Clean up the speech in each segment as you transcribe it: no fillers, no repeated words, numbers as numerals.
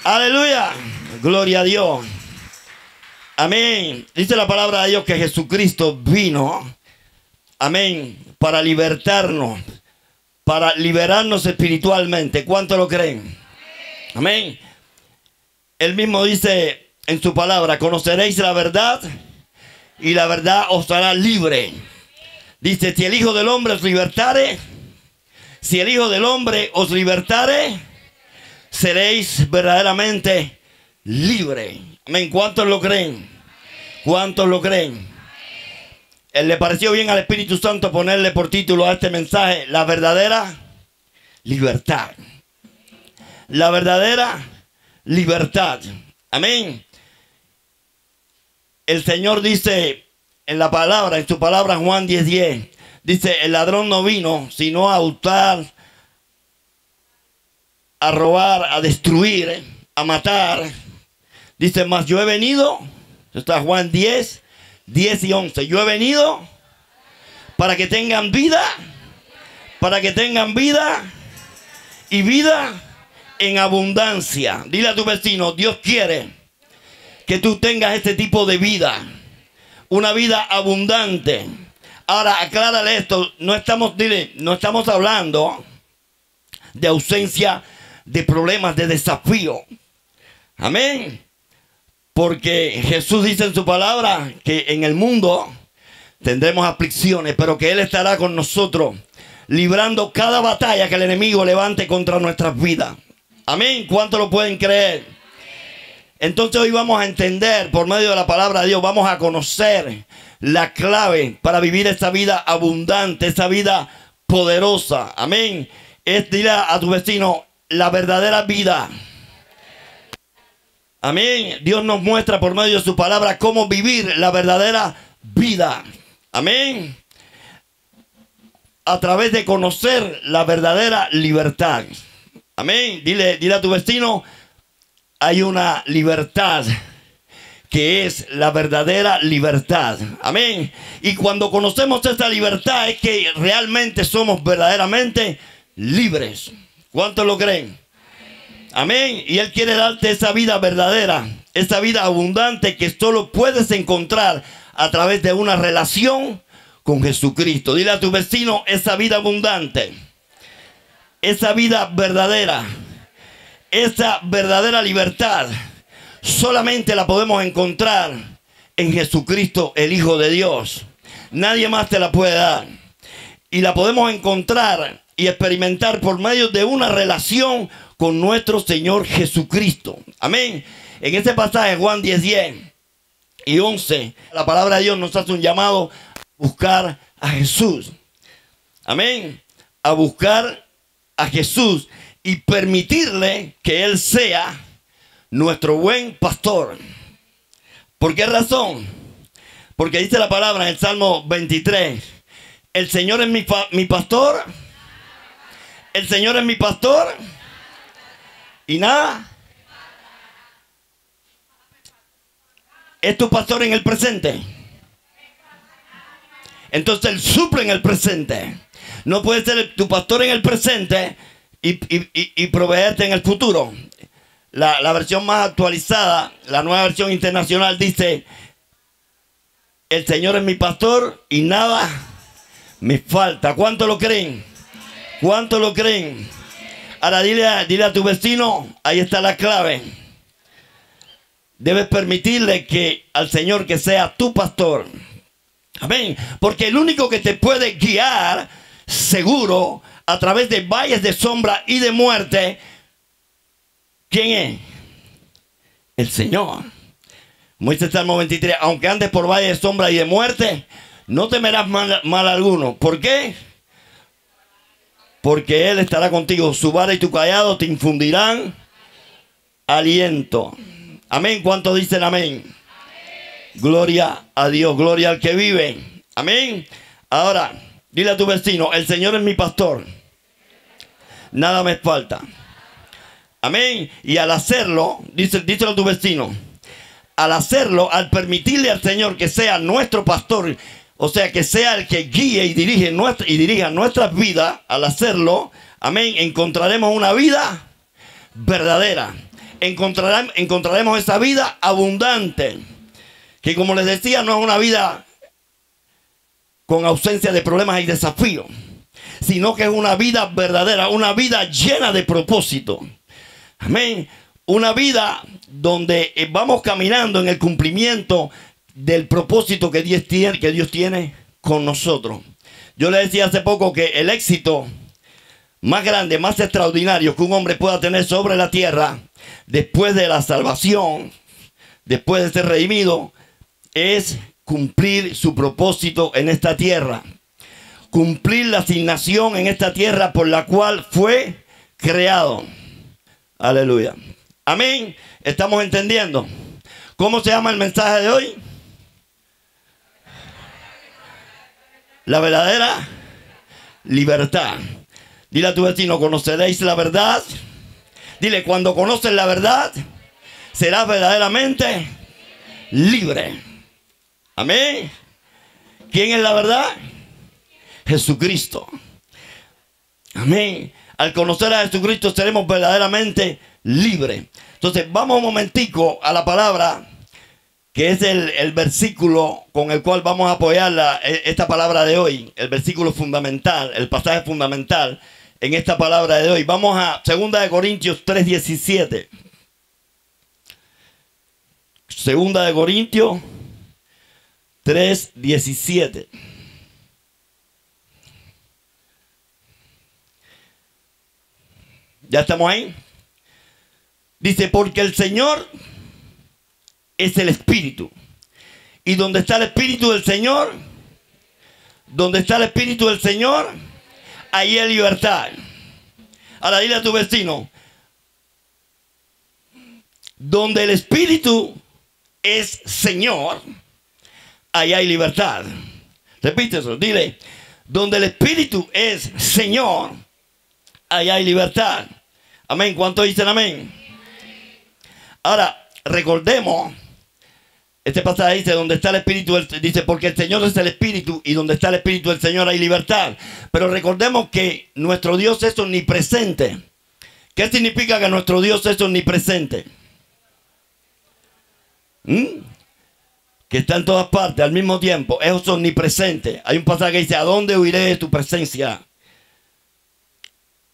Aleluya. Gloria a Dios. Amén. Dice la palabra de Dios que Jesucristo vino, amén, para libertarnos, para liberarnos espiritualmente. ¿Cuánto lo creen? Amén. Él mismo dice en su palabra: conoceréis la verdad y la verdad os hará libre. Dice: si el Hijo del Hombre os libertare, si el Hijo del Hombre os libertare, seréis verdaderamente libres. Amén. ¿Cuántos lo creen? ¿Cuántos lo creen? Él le pareció bien al Espíritu Santo ponerle por título a este mensaje: la verdadera libertad. La verdadera libertad. Amén. El Señor dice en la palabra, en su palabra, Juan 10:10, dice: el ladrón no vino sino a hurtar, a robar, a destruir, a matar. Dice: mas yo he venido, está Juan 10 y 11. Yo he venido para que tengan vida, para que tengan vida y vida en abundancia. Dile a tu vecino: Dios quiere que tú tengas este tipo de vida, una vida abundante. Ahora, aclárale esto: no estamos hablando de ausencia de problemas, de desafío. Amén. Porque Jesús dice en su palabra que en el mundo tendremos aflicciones, pero que Él estará con nosotros, librando cada batalla que el enemigo levante contra nuestras vidas. Amén. ¿Cuántos lo pueden creer? Entonces hoy vamos a entender, por medio de la palabra de Dios, vamos a conocer la clave para vivir esta vida abundante, esta vida poderosa. Amén. Dile a tu vecino: la verdadera vida. Amén. Dios nos muestra por medio de su palabra cómo vivir la verdadera vida. Amén. A través de conocer la verdadera libertad. Amén. Dile a tu vecino: hay una libertad que es la verdadera libertad. Amén. Y cuando conocemos esta libertad es que realmente somos verdaderamente libres. ¿Cuántos lo creen? Amén. Y Él quiere darte esa vida verdadera, esa vida abundante que solo puedes encontrar a través de una relación con Jesucristo. Dile a tu vecino: esa vida abundante, esa vida verdadera, esa verdadera libertad, solamente la podemos encontrar en Jesucristo, el Hijo de Dios. Nadie más te la puede dar. Y la podemos encontrar y experimentar por medio de una relación con nuestro Señor Jesucristo. Amén. En este pasaje, Juan 10 y 11, la palabra de Dios nos hace un llamado a buscar a Jesús. Amén. A buscar a Jesús y permitirle que Él sea nuestro buen pastor. ¿Por qué razón? Porque dice la palabra en el Salmo 23: el Señor es mi pastor. El Señor es mi pastor. Y nada. ¿Es tu pastor en el presente? Entonces Él suple en el presente. No puede ser tu pastor en el presente y proveerte en el futuro. La versión más actualizada, la nueva versión internacional, dice: el Señor es mi pastor y nada me falta. ¿Cuánto lo creen? ¿Cuánto lo creen? Ahora dile a tu vecino: ahí está la clave. Debes permitirle al Señor que sea tu pastor. Amén. Porque el único que te puede guiar seguro a través de valles de sombra y de muerte, ¿quién es? El Señor. Como dice el Salmo 23: aunque andes por valles de sombra y de muerte, no temerás mal alguno. ¿Por qué? Porque Él estará contigo. Su vara y tu cayado te infundirán aliento. Amén. ¿Cuántos dicen amén? Amén. Gloria a Dios. Gloria al que vive. Amén. Ahora, dile a tu vecino: el Señor es mi pastor. Nada me falta. Amén. Y al hacerlo, díselo a tu vecino: al hacerlo, al permitirle al Señor que sea nuestro pastor, o sea, que sea el que guíe y dirija nuestras vidas, al hacerlo, amén, encontraremos una vida verdadera. encontraremos esa vida abundante. Que como les decía, no es una vida con ausencia de problemas y desafíos, sino que es una vida verdadera, una vida llena de propósito. Amén. Una vida donde vamos caminando en el cumplimiento del propósito que Dios tiene con nosotros. Yo le decía hace poco que el éxito más grande, más extraordinario que un hombre pueda tener sobre la tierra, después de la salvación, después de ser redimido, es cumplir su propósito en esta tierra. Cumplir la asignación en esta tierra por la cual fue creado. Aleluya. Amén. ¿Estamos entendiendo? ¿Cómo se llama el mensaje de hoy? La verdadera libertad. Dile a tu vecino, conoceréis la verdad. Dile, cuando conoces la verdad, serás verdaderamente libre. Amén. ¿Quién es la verdad? Jesucristo. Amén. Al conocer a Jesucristo seremos verdaderamente libres. Entonces vamos un momentico a la palabra, que es el versículo con el cual vamos a apoyar esta palabra de hoy. El versículo fundamental, el pasaje fundamental en esta palabra de hoy. Vamos a 2 de Corintios 3:17. 2 de Corintios 3:17. ¿Ya estamos ahí? Dice, porque el Señor es el Espíritu. Y donde está el Espíritu del Señor, donde está el Espíritu del Señor, ahí hay libertad. Ahora dile a tu vecino, donde el Espíritu es Señor, ahí hay libertad. Repite eso, dile, donde el Espíritu es Señor, ahí hay libertad. Amén. ¿Cuántos dicen amén? Ahora, recordemos, este pasaje dice, donde está el Espíritu, dice, porque el Señor es el Espíritu, y donde está el Espíritu del Señor hay libertad. Pero recordemos que nuestro Dios es omnipresente. ¿Qué significa que nuestro Dios es omnipresente? Que está en todas partes al mismo tiempo. Es omnipresente. Hay un pasaje que dice, ¿a dónde huiré de tu presencia?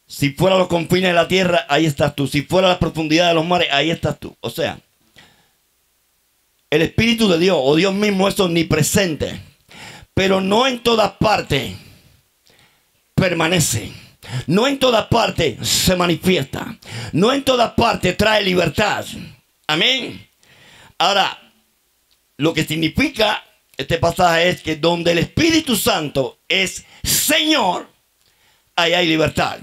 Si fuera a los confines de la tierra, ahí estás tú. Si fuera a las profundidades de los mares, ahí estás tú. O sea, el Espíritu de Dios, o Dios mismo, es omnipresente. Pero no en todas partes permanece. No en todas partes se manifiesta. No en todas partes trae libertad. Amén. Ahora, lo que significa este pasaje es que donde el Espíritu Santo es Señor, ahí hay libertad.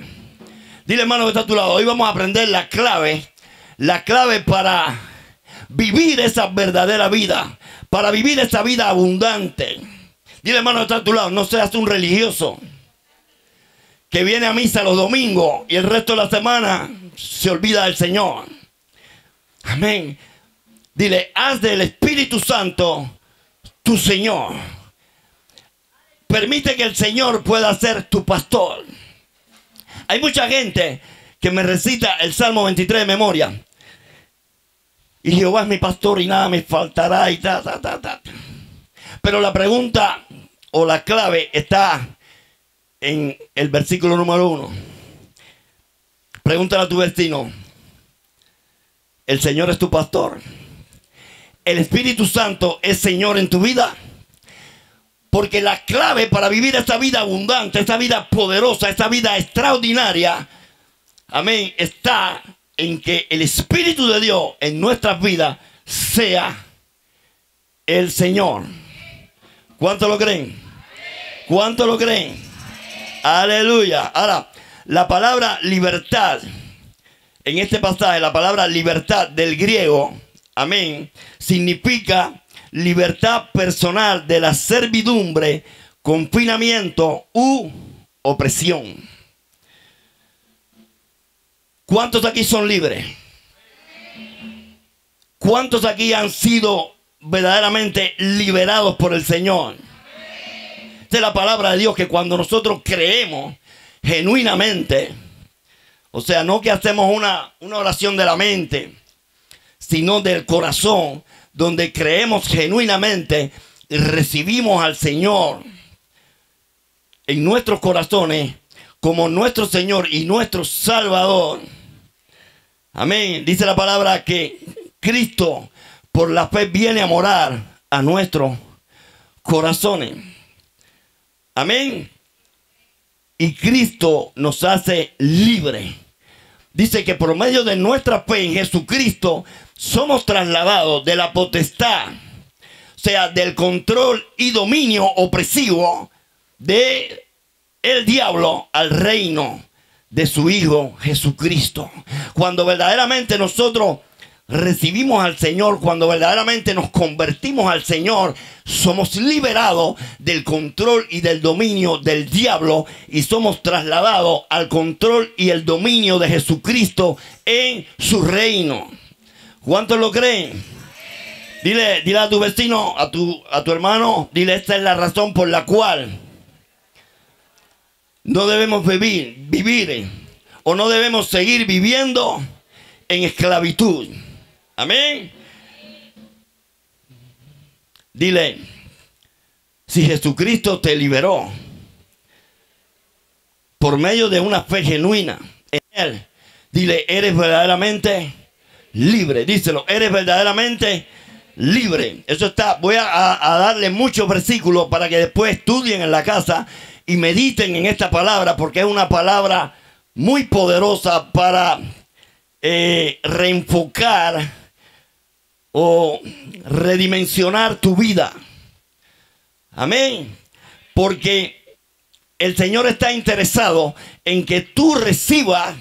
Dile, hermano que está a tu lado, hoy vamos a aprender la clave para vivir esa verdadera vida, para vivir esa vida abundante. Dile, hermano que está a tu lado, no seas un religioso que viene a misa los domingos y el resto de la semana se olvida del Señor. Amén. Dile, haz del Espíritu Santo tu Señor. Permite que el Señor pueda ser tu pastor. Hay mucha gente que me recita el Salmo 23 de memoria. Y Jehová es mi pastor y nada me faltará y ta. Pero la pregunta o la clave está en el versículo número 1. Pregúntale a tu vecino, ¿el Señor es tu pastor? ¿El Espíritu Santo es Señor en tu vida? Porque la clave para vivir esta vida abundante, esta vida poderosa, esta vida extraordinaria, amén, está en que el Espíritu de Dios en nuestras vidas sea el Señor. ¿Cuánto lo creen? ¿Cuánto lo creen? Aleluya. Ahora, la palabra libertad, en este pasaje, la palabra libertad del griego, amén, significa libertad personal de la servidumbre, confinamiento u opresión. ¿Cuántos aquí son libres? ¿Cuántos aquí han sido verdaderamente liberados por el Señor? Esta es la palabra de Dios, que cuando nosotros creemos genuinamente, o sea, no que hacemos una oración de la mente, sino del corazón, donde creemos genuinamente y recibimos al Señor en nuestros corazones como nuestro Señor y nuestro Salvador. Amén. Dice la palabra que Cristo por la fe viene a morar a nuestros corazones. Amén. Y Cristo nos hace libres. Dice que por medio de nuestra fe en Jesucristo somos trasladados de la potestad, o sea, del control y dominio opresivo de el diablo al reino de su Hijo Jesucristo. Cuando verdaderamente nosotros recibimos al Señor, cuando verdaderamente nos convertimos al Señor, somos liberados del control y del dominio del diablo y somos trasladados al control y el dominio de Jesucristo en su reino. ¿Cuántos lo creen? Dile a tu vecino, a tu hermano, dile: esta es la razón por la cual no debemos vivir o no debemos seguir viviendo en esclavitud. Amén. Dile: si Jesucristo te liberó por medio de una fe genuina en Él, dile: eres verdaderamente libre. Díselo: eres verdaderamente libre. Eso está. Voy a darle muchos versículos para que después estudien en la casa y mediten en esta palabra, porque es una palabra muy poderosa para reenfocar o redimensionar tu vida. Amén. Porque el Señor está interesado en que tú recibas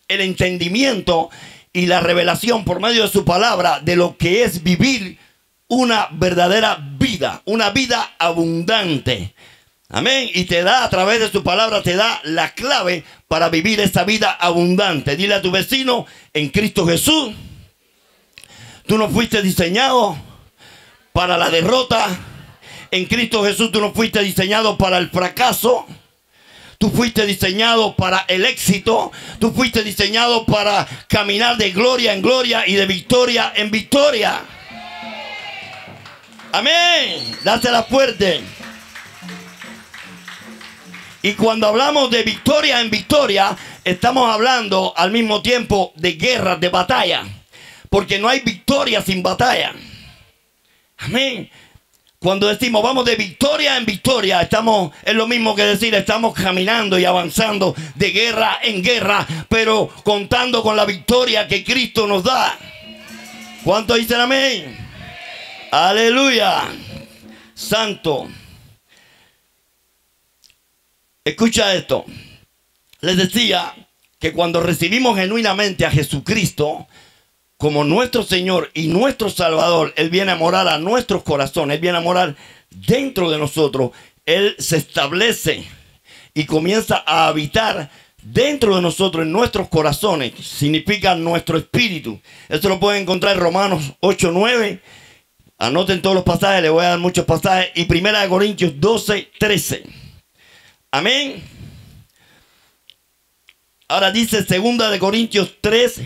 el entendimiento y la revelación por medio de su palabra de lo que es vivir una verdadera vida, una vida abundante. Amén. Y te da, a través de su palabra, te da la clave para vivir esa vida abundante. Dile a tu vecino: en Cristo Jesús, tú no fuiste diseñado para la derrota. En Cristo Jesús tú no fuiste diseñado para el fracaso. Tú fuiste diseñado para el éxito. Tú fuiste diseñado para caminar de gloria en gloria y de victoria en victoria. Amén. Dásela fuerte. Y cuando hablamos de victoria en victoria, estamos hablando al mismo tiempo de guerras, de batalla. Porque no hay victoria sin batalla. Amén. Cuando decimos vamos de victoria en victoria, es lo mismo que decir estamos caminando y avanzando de guerra en guerra, pero contando con la victoria que Cristo nos da. ¿Cuántos dicen amén? Aleluya. Santo. Escucha esto. Les decía que cuando recibimos genuinamente a Jesucristo como nuestro Señor y nuestro Salvador, Él viene a morar a nuestros corazones, Él viene a morar dentro de nosotros. Él se establece y comienza a habitar dentro de nosotros, en nuestros corazones. Significa nuestro espíritu. Esto lo pueden encontrar en Romanos 8:9. Anoten todos los pasajes, les voy a dar muchos pasajes. Y 1 Corintios 12:13. Amén. Ahora dice 2 Corintios 3,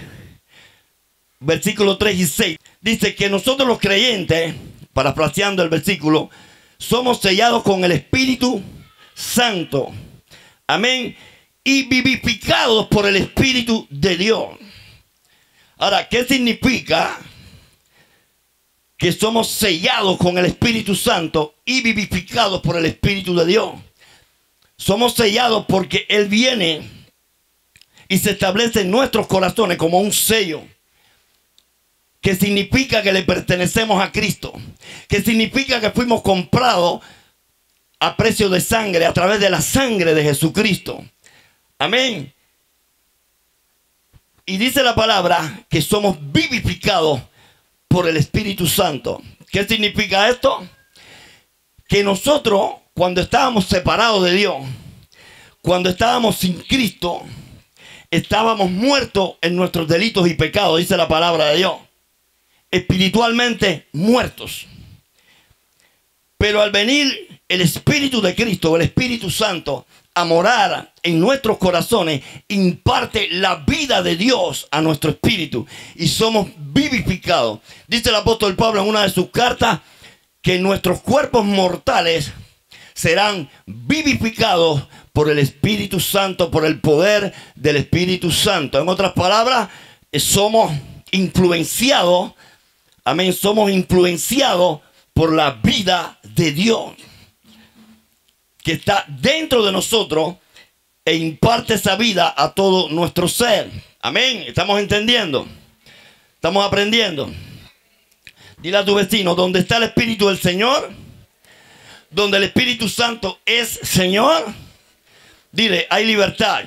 versículos 3 y 6. Dice que nosotros los creyentes, parafraseando el versículo, somos sellados con el Espíritu Santo. Amén. Y vivificados por el Espíritu de Dios. Ahora, ¿qué significa que somos sellados con el Espíritu Santo y vivificados por el Espíritu de Dios? Somos sellados porque Él viene y se establece en nuestros corazones como un sello, que significa que le pertenecemos a Cristo, que significa que fuimos comprados a precio de sangre, a través de la sangre de Jesucristo. Amén. Y dice la palabra que somos vivificados por el Espíritu Santo. ¿Qué significa esto? Que nosotros, cuando estábamos separados de Dios, cuando estábamos sin Cristo, estábamos muertos en nuestros delitos y pecados, dice la palabra de Dios. Espiritualmente muertos. Pero al venir el Espíritu de Cristo, el Espíritu Santo, a morar en nuestros corazones, imparte la vida de Dios a nuestro espíritu y somos vivificados. Dice el apóstol Pablo en una de sus cartas que nuestros cuerpos mortales serán vivificados por el Espíritu Santo, por el poder del Espíritu Santo. En otras palabras, somos influenciados, amén, somos influenciados por la vida de Dios que está dentro de nosotros e imparte esa vida a todo nuestro ser. Amén. ¿Estamos entendiendo? ¿Estamos aprendiendo? Dile a tu vecino, donde está el Espíritu del Señor, donde el Espíritu Santo es Señor, dile, hay libertad.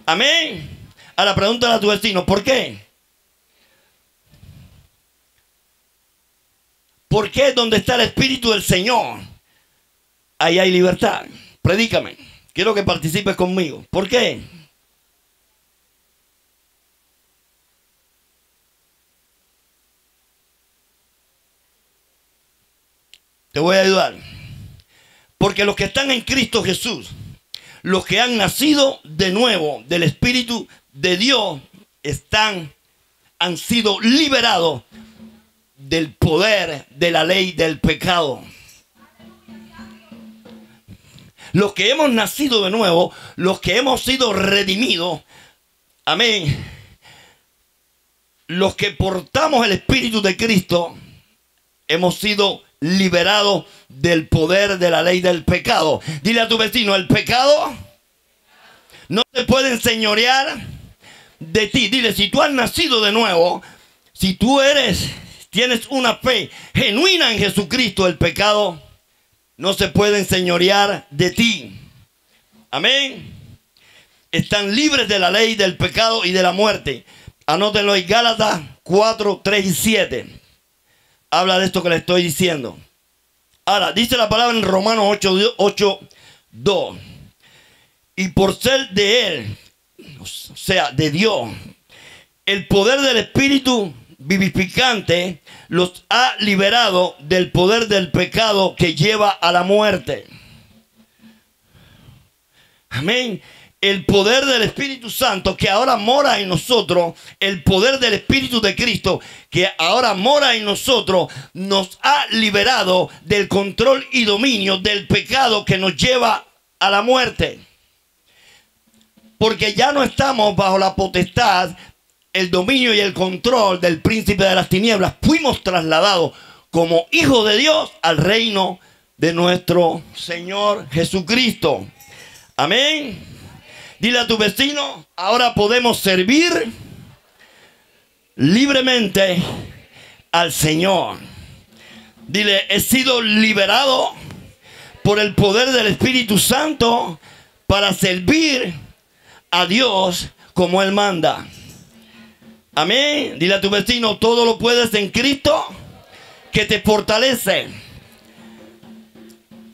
Amén. Ahora pregúntale a tu vecino, ¿por qué? ¿Por qué donde está el Espíritu del Señor, ahí hay libertad? Predícame. Quiero que participes conmigo. ¿Por qué? Te voy a ayudar. Porque los que están en Cristo Jesús, los que han nacido de nuevo del Espíritu de Dios, han sido liberados del poder de la ley del pecado. Los que hemos nacido de nuevo, los que hemos sido redimidos, amén, los que portamos el Espíritu de Cristo, hemos sido liberados del poder de la ley del pecado. Dile a tu vecino, el pecado no te puede enseñorear de ti. Dile, si tú has nacido de nuevo, si tú tienes una fe genuina en Jesucristo, el pecado no se puede enseñorear de ti. Amén. Están libres de la ley del pecado y de la muerte. Anótenlo en Gálatas 4, 3 y 7. Habla de esto que le estoy diciendo. Ahora, dice la palabra en Romanos 8, 2. Y por ser de Él, o sea, de Dios, el poder del Espíritu vivificante los ha liberado del poder del pecado que lleva a la muerte. Amén. El poder del Espíritu Santo que ahora mora en nosotros, el poder del Espíritu de Cristo que ahora mora en nosotros, nos ha liberado del control y dominio del pecado que nos lleva a la muerte. Porque ya no estamos bajo la potestad, el dominio y el control del príncipe de las tinieblas. Fuimos trasladados como hijos de Dios al reino de nuestro Señor Jesucristo. Amén. Dile a tu vecino, ahora podemos servir libremente al Señor. Dile, he sido liberado por el poder del Espíritu Santo para servir a Dios como Él manda. Amén. Dile a tu vecino, todo lo puedes en Cristo que te fortalece.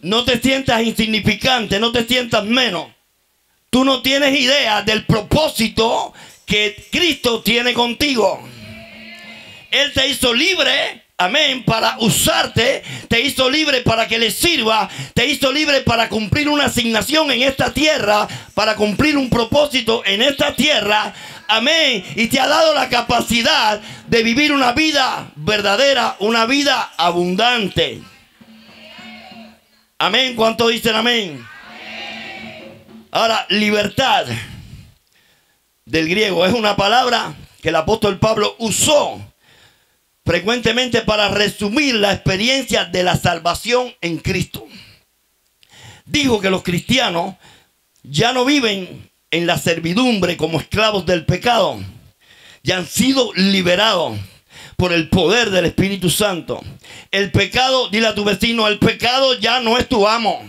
No te sientas insignificante, no te sientas menos. Tú no tienes idea del propósito que Cristo tiene contigo. Él te hizo libre, amén, para usarte. Te hizo libre para que le sirva. Te hizo libre para cumplir una asignación en esta tierra, para cumplir un propósito en esta tierra. Amén. Y te ha dado la capacidad de vivir una vida verdadera, una vida abundante. Amén. ¿Cuántos dicen amén? Ahora, libertad del griego es una palabra que el apóstol Pablo usó frecuentemente para resumir la experiencia de la salvación en Cristo. Dijo que los cristianos ya no viven en la servidumbre como esclavos del pecado. Ya han sido liberados por el poder del Espíritu Santo. El pecado, dile a tu vecino, el pecado ya no es tu amo.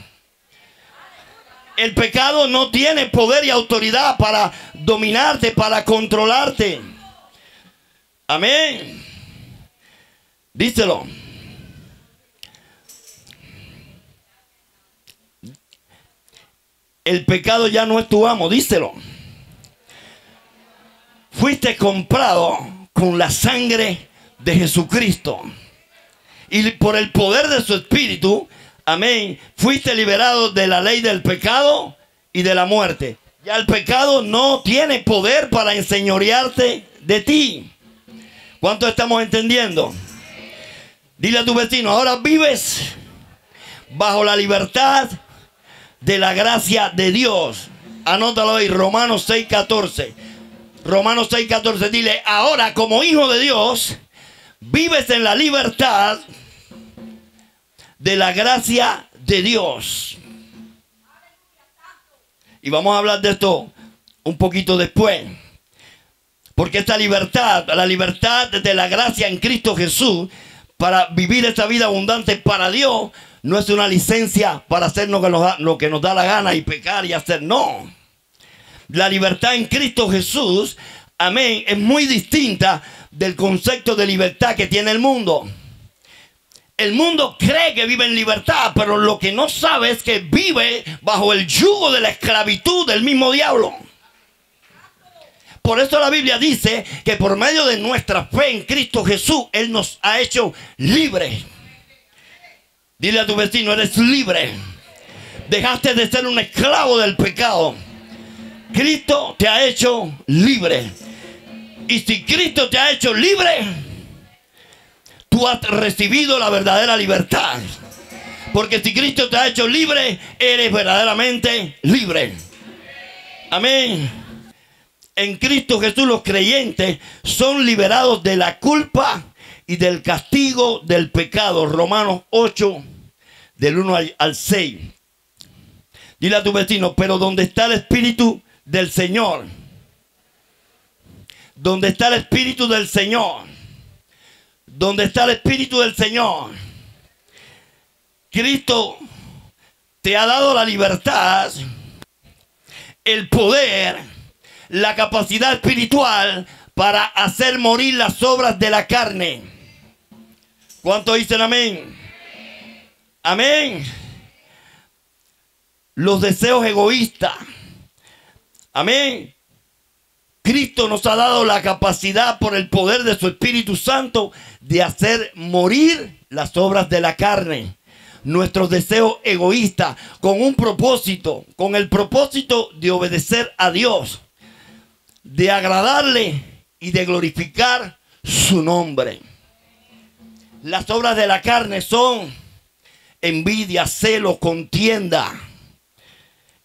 El pecado no tiene poder y autoridad para dominarte, para controlarte. Amén. Díselo. El pecado ya no es tu amo, díselo. Fuiste comprado con la sangre de Jesucristo. Y por el poder de su Espíritu, amén, fuiste liberado de la ley del pecado y de la muerte. Ya el pecado no tiene poder para enseñorearte de ti. ¿Cuánto estamos entendiendo? Dile a tu vecino, ahora vives bajo la libertad de la gracia de Dios. Anótalo ahí, Romanos 6:14. Romanos 6:14, dile, ahora como hijo de Dios, vives en la libertad de la gracia de Dios. Y vamos a hablar de esto un poquito después. Porque esta libertad, la libertad de la gracia en Cristo Jesús, para vivir esta vida abundante para Dios, no es una licencia para hacer lo que nos da la gana y pecar y hacer. No. La libertad en Cristo Jesús, amén, es muy distinta del concepto de libertad que tiene el mundo. El mundo cree que vive en libertad, pero lo que no sabe es que vive bajo el yugo de la esclavitud del mismo diablo. Por eso la Biblia dice que por medio de nuestra fe en Cristo Jesús, Él nos ha hecho libres. Dile a tu vecino, eres libre. Dejaste de ser un esclavo del pecado. Cristo te ha hecho libre. Y si Cristo te ha hecho libre, tú has recibido la verdadera libertad. Porque si Cristo te ha hecho libre, eres verdaderamente libre. Amén. En Cristo Jesús los creyentes son liberados de la culpa y del castigo del pecado. Romanos 8, del 1 al 6. Dile a tu vecino, pero donde está el Espíritu del Señor, donde está el Espíritu del Señor, donde está el Espíritu del Señor, Cristo te ha dado la libertad, el poder, la capacidad espiritual para hacer morir las obras de la carne. ¿Cuántos dicen amén? Amén. Los deseos egoístas. Amén. Cristo nos ha dado la capacidad por el poder de su Espíritu Santo de hacer morir las obras de la carne. Nuestros deseos egoístas con un propósito, con el propósito de obedecer a Dios, de agradarle y de glorificar su nombre. Las obras de la carne son envidia, celo, contienda,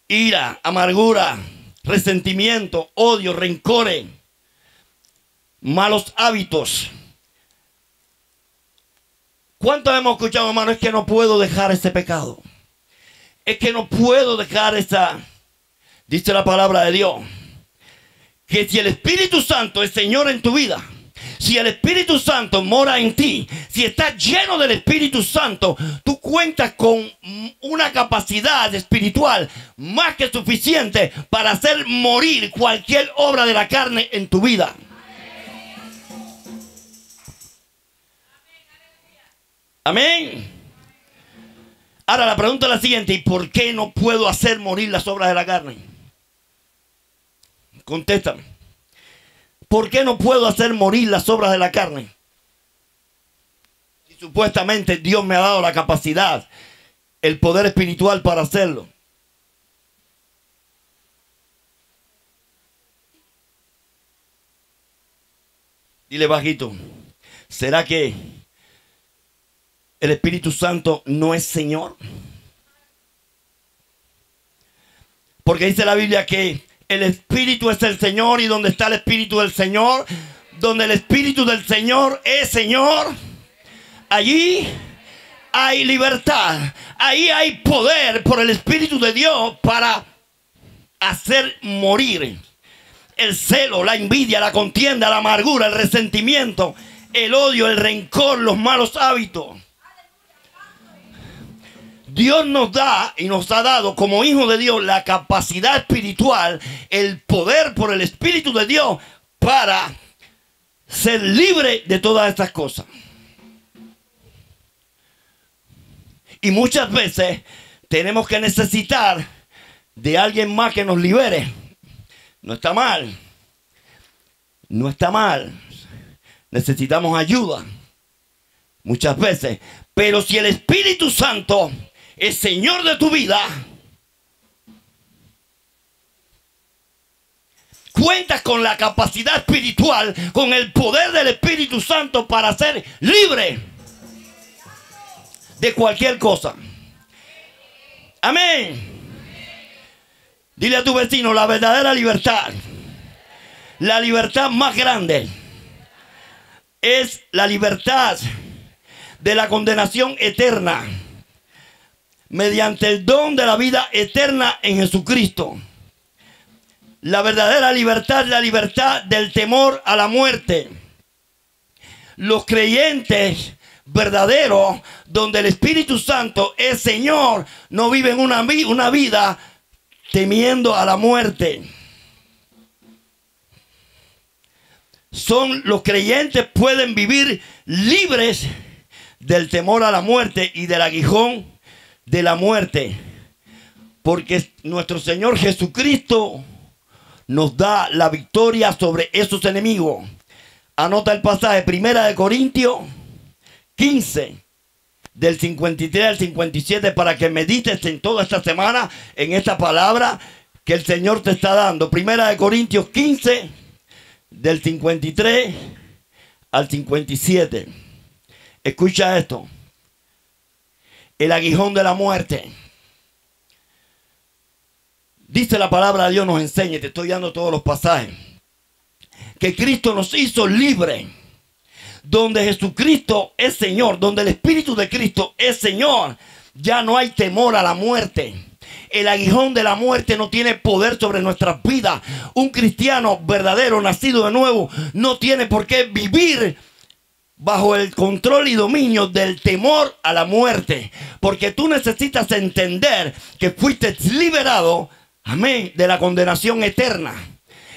ira, amargura, resentimiento, odio, rencores, malos hábitos. ¿Cuántos hemos escuchado, hermano? Es que no puedo dejar ese pecado. Es que no puedo dejar esa. Dice la palabra de Dios que si el Espíritu Santo es Señor en tu vida, si el Espíritu Santo mora en ti, si estás lleno del Espíritu Santo, tú cuentas con una capacidad espiritual más que suficiente para hacer morir cualquier obra de la carne en tu vida. Amén. Ahora la pregunta es la siguiente: ¿y por qué no puedo hacer morir las obras de la carne? Contéstame. ¿Por qué no puedo hacer morir las obras de la carne? Si supuestamente Dios me ha dado la capacidad, el poder espiritual para hacerlo. Dile bajito, ¿será que el Espíritu Santo no es Señor? Porque dice la Biblia que el Espíritu es el Señor, y donde está el Espíritu del Señor, donde el Espíritu del Señor es Señor, allí hay libertad. Ahí hay poder por el Espíritu de Dios para hacer morir el celo, la envidia, la contienda, la amargura, el resentimiento, el odio, el rencor, los malos hábitos. Dios nos da y nos ha dado como hijos de Dios la capacidad espiritual, el poder por el Espíritu de Dios para ser libre de todas estas cosas. Y muchas veces tenemos que necesitar de alguien más que nos libere. No está mal. No está mal. Necesitamos ayuda muchas veces. Pero si el Espíritu Santo es Señor de tu vida, cuentas con la capacidad espiritual, con el poder del Espíritu Santo para ser libre de cualquier cosa. Amén. Dile a tu vecino, la verdadera libertad, la libertad más grande, es la libertad de la condenación eterna mediante el don de la vida eterna en Jesucristo. La verdadera libertad es la libertad del temor a la muerte. Los creyentes verdaderos, donde el Espíritu Santo es Señor, no viven una vida temiendo a la muerte. Los creyentes pueden vivir libres del temor a la muerte y del aguijón de la muerte, porque nuestro Señor Jesucristo nos da la victoria sobre esos enemigos. Anota el pasaje, 1 Corintios 15, del 53 al 57, para que medites en toda esta semana en esta palabra que el Señor te está dando. 1 Corintios 15, del 53 al 57. Escucha esto. El aguijón de la muerte. Dice la palabra de Dios, nos enseña, te estoy dando todos los pasajes, que Cristo nos hizo libres. Donde Jesucristo es Señor, donde el Espíritu de Cristo es Señor, ya no hay temor a la muerte. El aguijón de la muerte no tiene poder sobre nuestras vidas. Un cristiano verdadero, nacido de nuevo, no tiene por qué vivir bajo el control y dominio del temor a la muerte. Porque tú necesitas entender que fuiste liberado, amén, de la condenación eterna.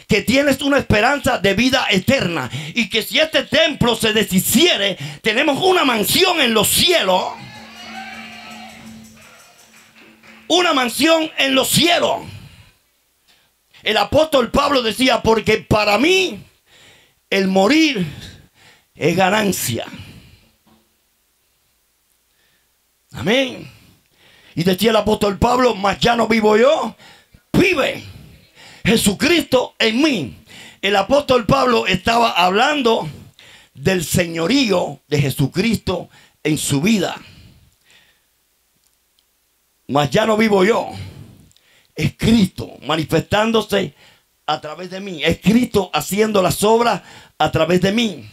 Que tienes una esperanza de vida eterna. Y que si este templo se deshiciere, tenemos una mansión en los cielos. Una mansión en los cielos. El apóstol Pablo decía, porque para mí el morir es ganancia. Amén. Y decía el apóstol Pablo, mas ya no vivo yo, vive Jesucristo en mí. El apóstol Pablo estaba hablando del señorío de Jesucristo en su vida. Mas ya no vivo yo, es Cristo manifestándose a través de mí, es Cristo haciendo las obras a través de mí.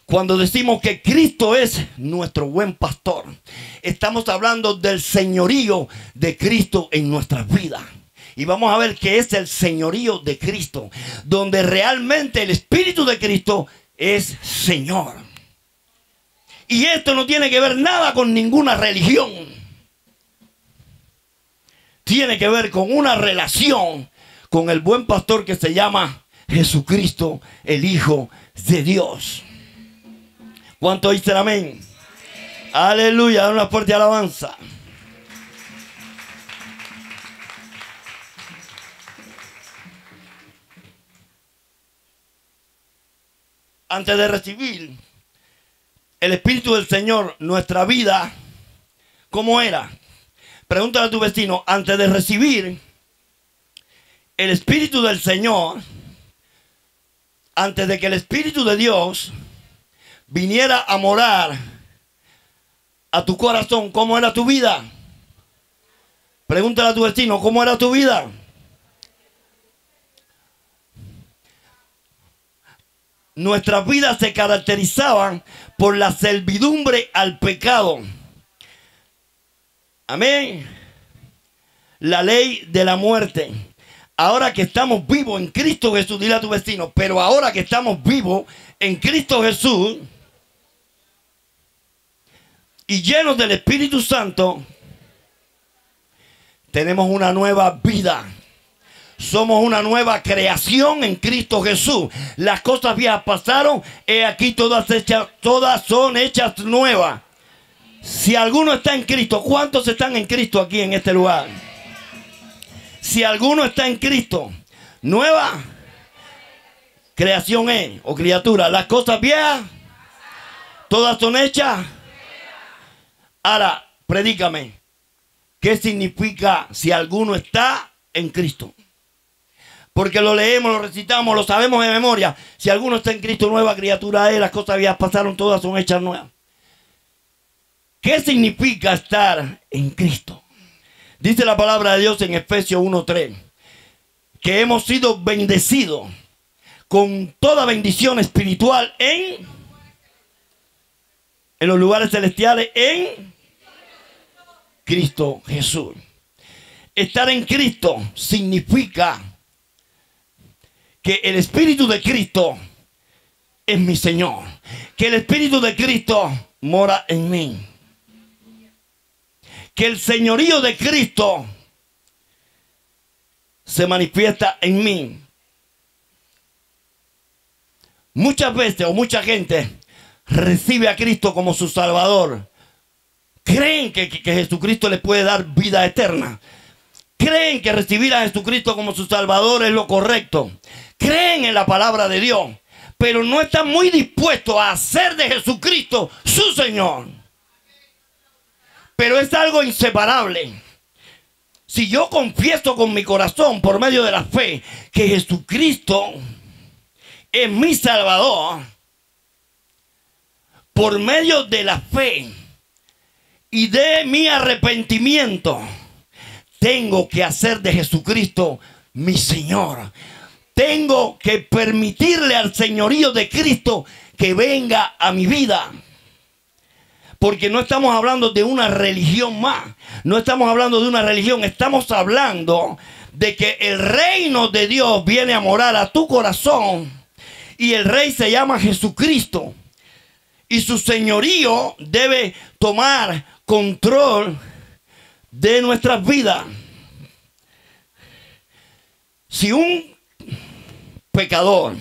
Cuando decimos que Cristo es nuestro buen pastor, estamos hablando del señorío de Cristo en nuestras vidas. Y vamos a ver qué es el señorío de Cristo, donde realmente el Espíritu de Cristo es Señor. Y esto no tiene que ver nada con ninguna religión. Tiene que ver con una relación con el buen pastor que se llama Jesucristo, el Hijo de Dios. ¿Cuánto dicen amén? Aleluya, una fuerte alabanza. Antes de recibir el Espíritu del Señor, nuestra vida, ¿cómo era? Pregúntale a tu vecino, antes de recibir el Espíritu del Señor, antes de que el Espíritu de Dios viniera a morar a tu corazón, ¿cómo era tu vida? Pregúntale a tu vecino, ¿cómo era tu vida? Nuestras vidas se caracterizaban por la servidumbre al pecado. Amén. La ley de la muerte. Ahora que estamos vivos en Cristo Jesús, dile a tu vecino, pero ahora que estamos vivos en Cristo Jesús y llenos del Espíritu Santo, tenemos una nueva vida. Somos una nueva creación en Cristo Jesús. Las cosas viejas pasaron, he aquí todas son hechas nuevas. Si alguno está en Cristo, ¿cuántos están en Cristo aquí en este lugar? Si alguno está en Cristo, nueva creación es, o criatura. Las cosas viejas, todas son hechas. Ahora, predícame, ¿qué significa si alguno está en Cristo? Porque lo leemos, lo recitamos, lo sabemos de memoria. Si alguno está en Cristo, nueva criatura es, las cosas viejas pasaron, todas son hechas nuevas. ¿Qué significa estar en Cristo? Dice la palabra de Dios en Efesios 1:3, que hemos sido bendecidos con toda bendición espiritual en los lugares celestiales en Cristo Jesús. Estar en Cristo significa que el Espíritu de Cristo es mi Señor, que el Espíritu de Cristo mora en mí, que el señorío de Cristo se manifiesta en mí. Muchas veces o mucha gente recibe a Cristo como su Salvador. Creen que Jesucristo les puede dar vida eterna. Creen que recibir a Jesucristo como su Salvador es lo correcto. Creen en la palabra de Dios, pero no están muy dispuestos a hacer de Jesucristo su Señor. Pero es algo inseparable. Si yo confieso con mi corazón por medio de la fe que Jesucristo es mi Salvador, por medio de la fe y de mi arrepentimiento, tengo que hacer de Jesucristo mi Señor. Tengo que permitirle al señorío de Cristo que venga a mi vida. Porque no estamos hablando de una religión más. No estamos hablando de una religión. Estamos hablando de que el reino de Dios viene a morar a tu corazón. Y el rey se llama Jesucristo. Y su señorío debe tomar control de nuestras vidas. Si un pecador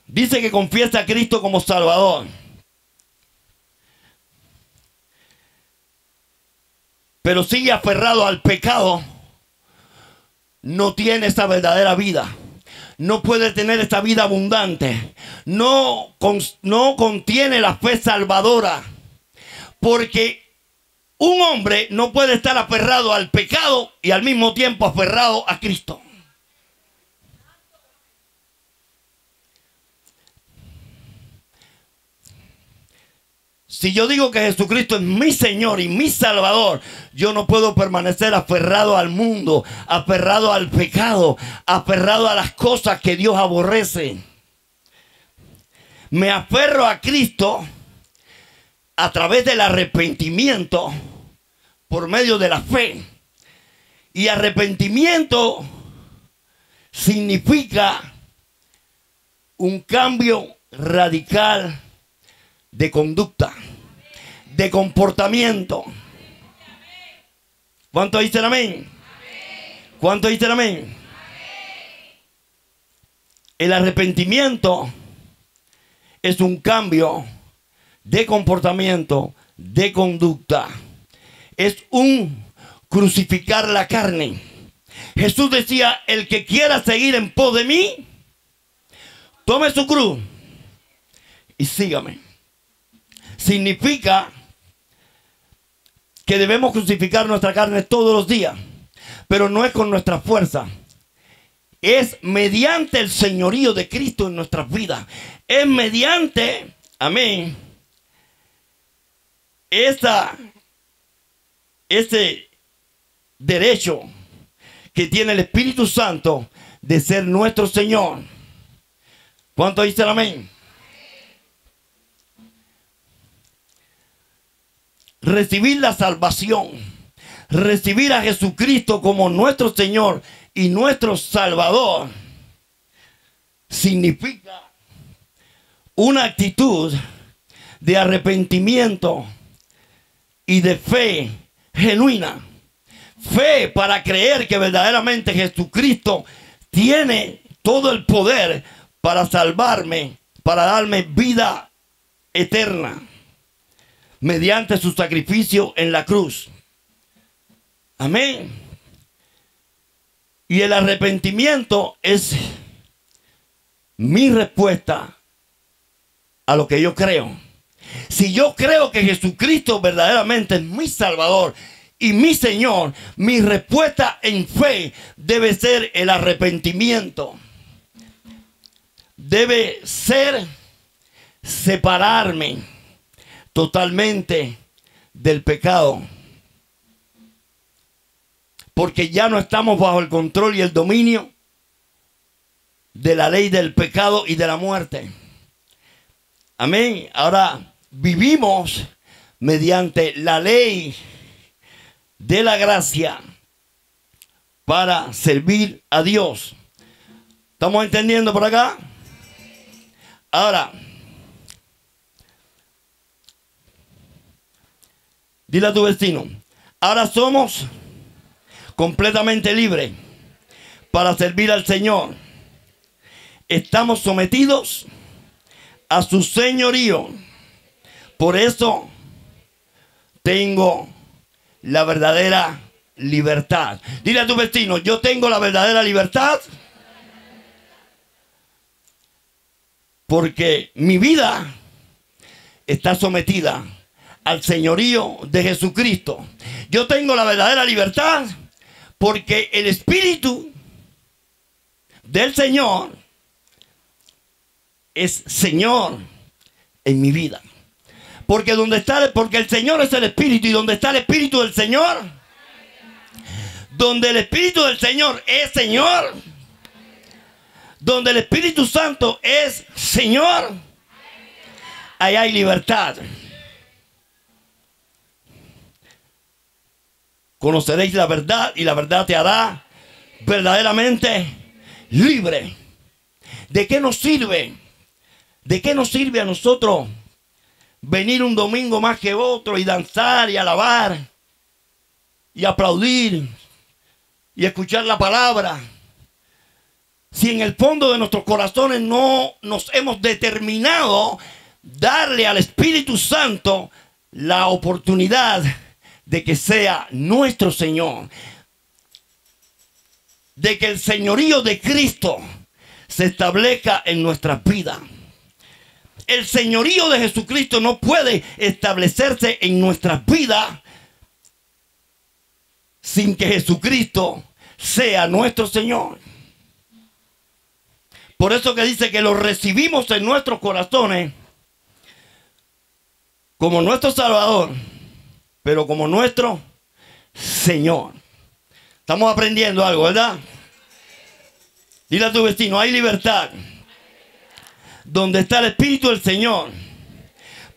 dice que confiesa a Cristo como Salvador, pero sigue aferrado al pecado, no tiene esa verdadera vida. No puede tener esta vida abundante. No contiene la fe salvadora. Porque un hombre no puede estar aferrado al pecado y al mismo tiempo aferrado a Cristo. Si yo digo que Jesucristo es mi Señor y mi Salvador, yo no puedo permanecer aferrado al mundo, aferrado al pecado, aferrado a las cosas que Dios aborrece. Me aferro a Cristo a través del arrepentimiento por medio de la fe. Y arrepentimiento significa un cambio radical de conducta, de comportamiento. ¿Cuánto dicen amén? ¿Cuánto dicen amén? El arrepentimiento es un cambio de comportamiento, de conducta. Es un crucificar la carne. Jesús decía: el que quiera seguir en pos de mí, tome su cruz y sígame. Significa que debemos crucificar nuestra carne todos los días, pero no es con nuestra fuerza. Es mediante el señorío de Cristo en nuestras vidas. Es mediante, amén, ese derecho que tiene el Espíritu Santo de ser nuestro Señor. ¿Cuánto dicen amén? Recibir la salvación, recibir a Jesucristo como nuestro Señor y nuestro Salvador, significa una actitud de arrepentimiento y de fe genuina. Fe para creer que verdaderamente Jesucristo tiene todo el poder para salvarme, para darme vida eterna, mediante su sacrificio en la cruz. Amén. Y el arrepentimiento es mi respuesta a lo que yo creo. Si yo creo que Jesucristo verdaderamente es mi Salvador y mi Señor, mi respuesta en fe debe ser el arrepentimiento. Debe ser separarme totalmente del pecado. Porque ya no estamos bajo el control y el dominio de la ley del pecado y de la muerte. Amén. Ahora vivimos mediante la ley de la gracia para servir a Dios. ¿Estamos entendiendo por acá? Ahora, dile a tu vecino, ahora somos completamente libres para servir al Señor. Estamos sometidos a su señorío. Por eso tengo la verdadera libertad. Dile a tu vecino, yo tengo la verdadera libertad porque mi vida está sometida al señorío de Jesucristo. Yo tengo la verdadera libertad porque el Espíritu del Señor es Señor en mi vida. Porque el Señor es el Espíritu, y donde está el Espíritu del Señor, donde el Espíritu del Señor es Señor, donde el Espíritu Santo es Señor, ahí hay libertad. Conoceréis la verdad y la verdad te hará verdaderamente libre. ¿De qué nos sirve? ¿De qué nos sirve a nosotros venir un domingo más que otro y danzar y alabar y aplaudir y escuchar la palabra, si en el fondo de nuestros corazones no nos hemos determinado darle al Espíritu Santo la oportunidad de que sea nuestro Señor, de que el señorío de Cristo se establezca en nuestras vidas? El señorío de Jesucristo no puede establecerse en nuestras vidas sin que Jesucristo sea nuestro Señor. Por eso que dice que lo recibimos en nuestros corazones como nuestro Salvador, pero como nuestro Señor. Estamos aprendiendo algo, ¿verdad? Dile a tu vecino, hay libertad donde está el Espíritu del Señor.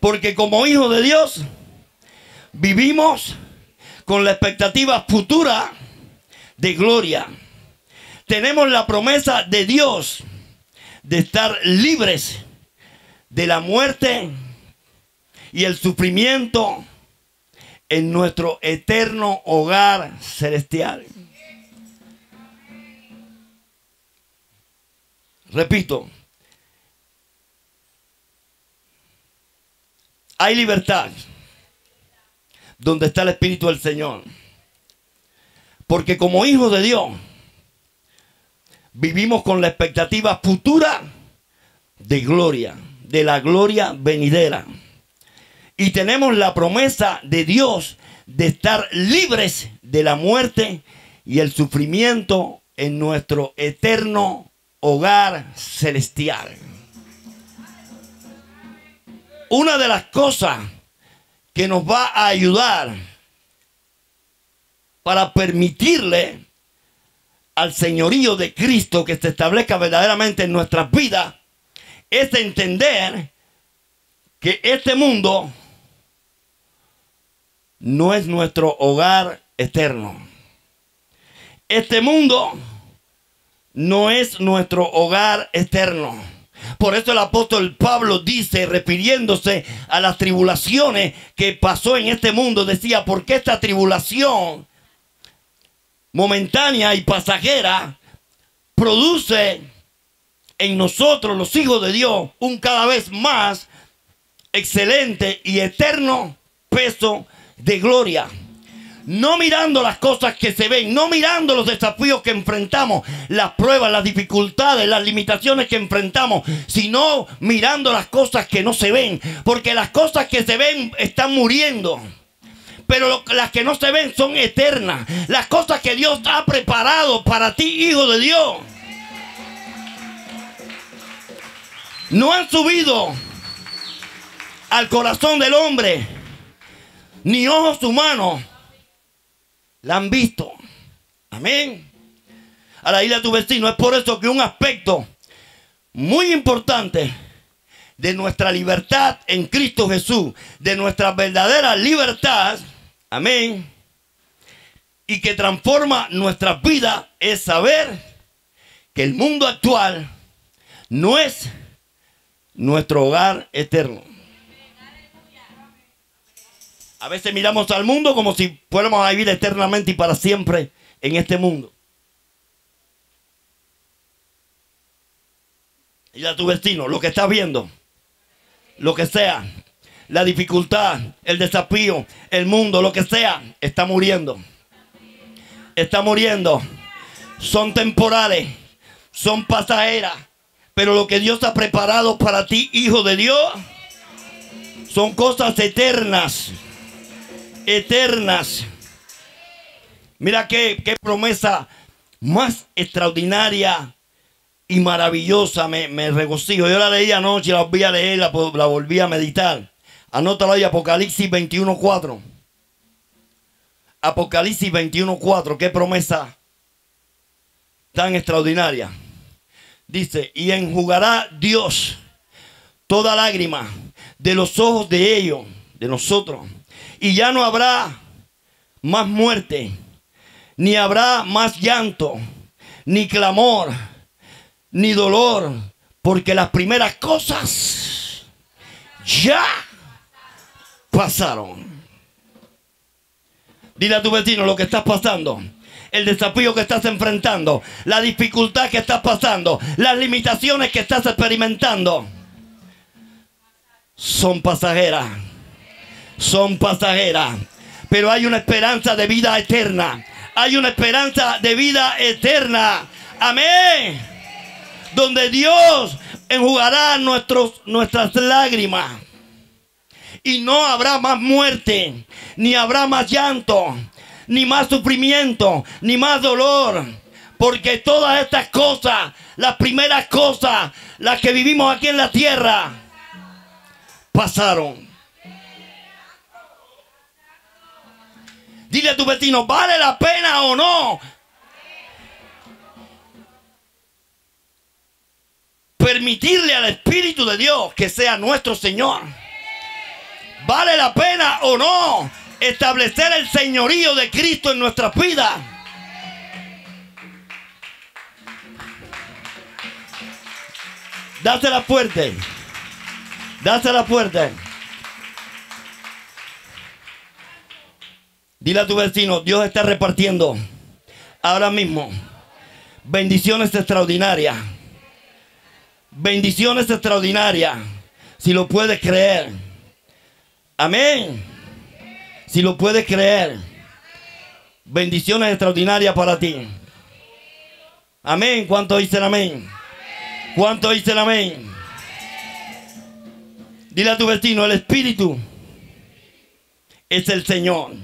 Porque como hijos de Dios vivimos con la expectativa futura de gloria. Tenemos la promesa de Dios de estar libres de la muerte y el sufrimiento en nuestro eterno hogar celestial. Repito, hay libertad donde está el Espíritu del Señor. Porque como hijos de Dios vivimos con la expectativa futura de gloria, de la gloria venidera. Y tenemos la promesa de Dios de estar libres de la muerte y el sufrimiento en nuestro eterno hogar celestial. Una de las cosas que nos va a ayudar para permitirle al señorío de Cristo que se establezca verdaderamente en nuestras vidas es entender que este mundo no es nuestro hogar eterno. Este mundo no es nuestro hogar eterno. Por eso el apóstol Pablo dice, refiriéndose a las tribulaciones que pasó en este mundo, decía, porque esta tribulación momentánea y pasajera produce en nosotros, los hijos de Dios, un cada vez más excelente y eterno peso de gloria. No mirando las cosas que se ven, no mirando los desafíos que enfrentamos, las pruebas, las dificultades, las limitaciones que enfrentamos, sino mirando las cosas que no se ven. Porque las cosas que se ven están muriendo. pero las que no se ven son eternas. Las cosas que Dios ha preparado para ti, hijo de Dios, no han subido al corazón del hombre, ni ojos humanos la han visto. Amén. Ahora dile a tu vecino, es por eso que un aspecto muy importante de nuestra libertad en Cristo Jesús, de nuestra verdadera libertad, amén, y que transforma nuestra vida, es saber que el mundo actual no es nuestro hogar eterno. A veces miramos al mundo como si fuéramos a vivir eternamente y para siempre en este mundo. Y a tu vecino, lo que estás viendo, lo que sea, la dificultad, el desafío, el mundo, lo que sea, está muriendo. Está muriendo. Son temporales, son pasajeras. Pero lo que Dios ha preparado para ti, hijo de Dios, son cosas eternas. Eternas. Mira qué promesa más extraordinaria y maravillosa, me regocijo. Yo la leí anoche, la volví a leer, la volví a meditar. Anótalo ahí, Apocalipsis 21:4. Apocalipsis 21:4, qué promesa tan extraordinaria. Dice, y enjugará Dios toda lágrima de los ojos de ellos, de nosotros. Y ya no habrá más muerte, ni habrá más llanto, ni clamor, ni dolor, porque las primeras cosas ya pasaron. Dile a tu vecino lo que estás pasando, el desafío que estás enfrentando, la dificultad que estás pasando, las limitaciones que estás experimentando, son pasajeras. Son pasajeras. Pero hay una esperanza de vida eterna. Hay una esperanza de vida eterna. Amén. Donde Dios enjugará nuestras lágrimas. Y no habrá más muerte, ni habrá más llanto, ni más sufrimiento, ni más dolor. Porque todas estas cosas, las primeras cosas, las que vivimos aquí en la tierra, pasaron. Dile a tu vecino, ¿vale la pena o no permitirle al Espíritu de Dios que sea nuestro Señor? ¿Vale la pena o no establecer el señorío de Cristo en nuestras vidas? Dásela fuerte. Dásela fuerte. Dile a tu vecino, Dios está repartiendo ahora mismo bendiciones extraordinarias. Bendiciones extraordinarias. Si lo puedes creer. Amén. Si lo puedes creer. Bendiciones extraordinarias para ti. Amén. ¿Cuántos dicen amén? ¿Cuántos dicen amén? Dile a tu vecino, el Espíritu es el Señor.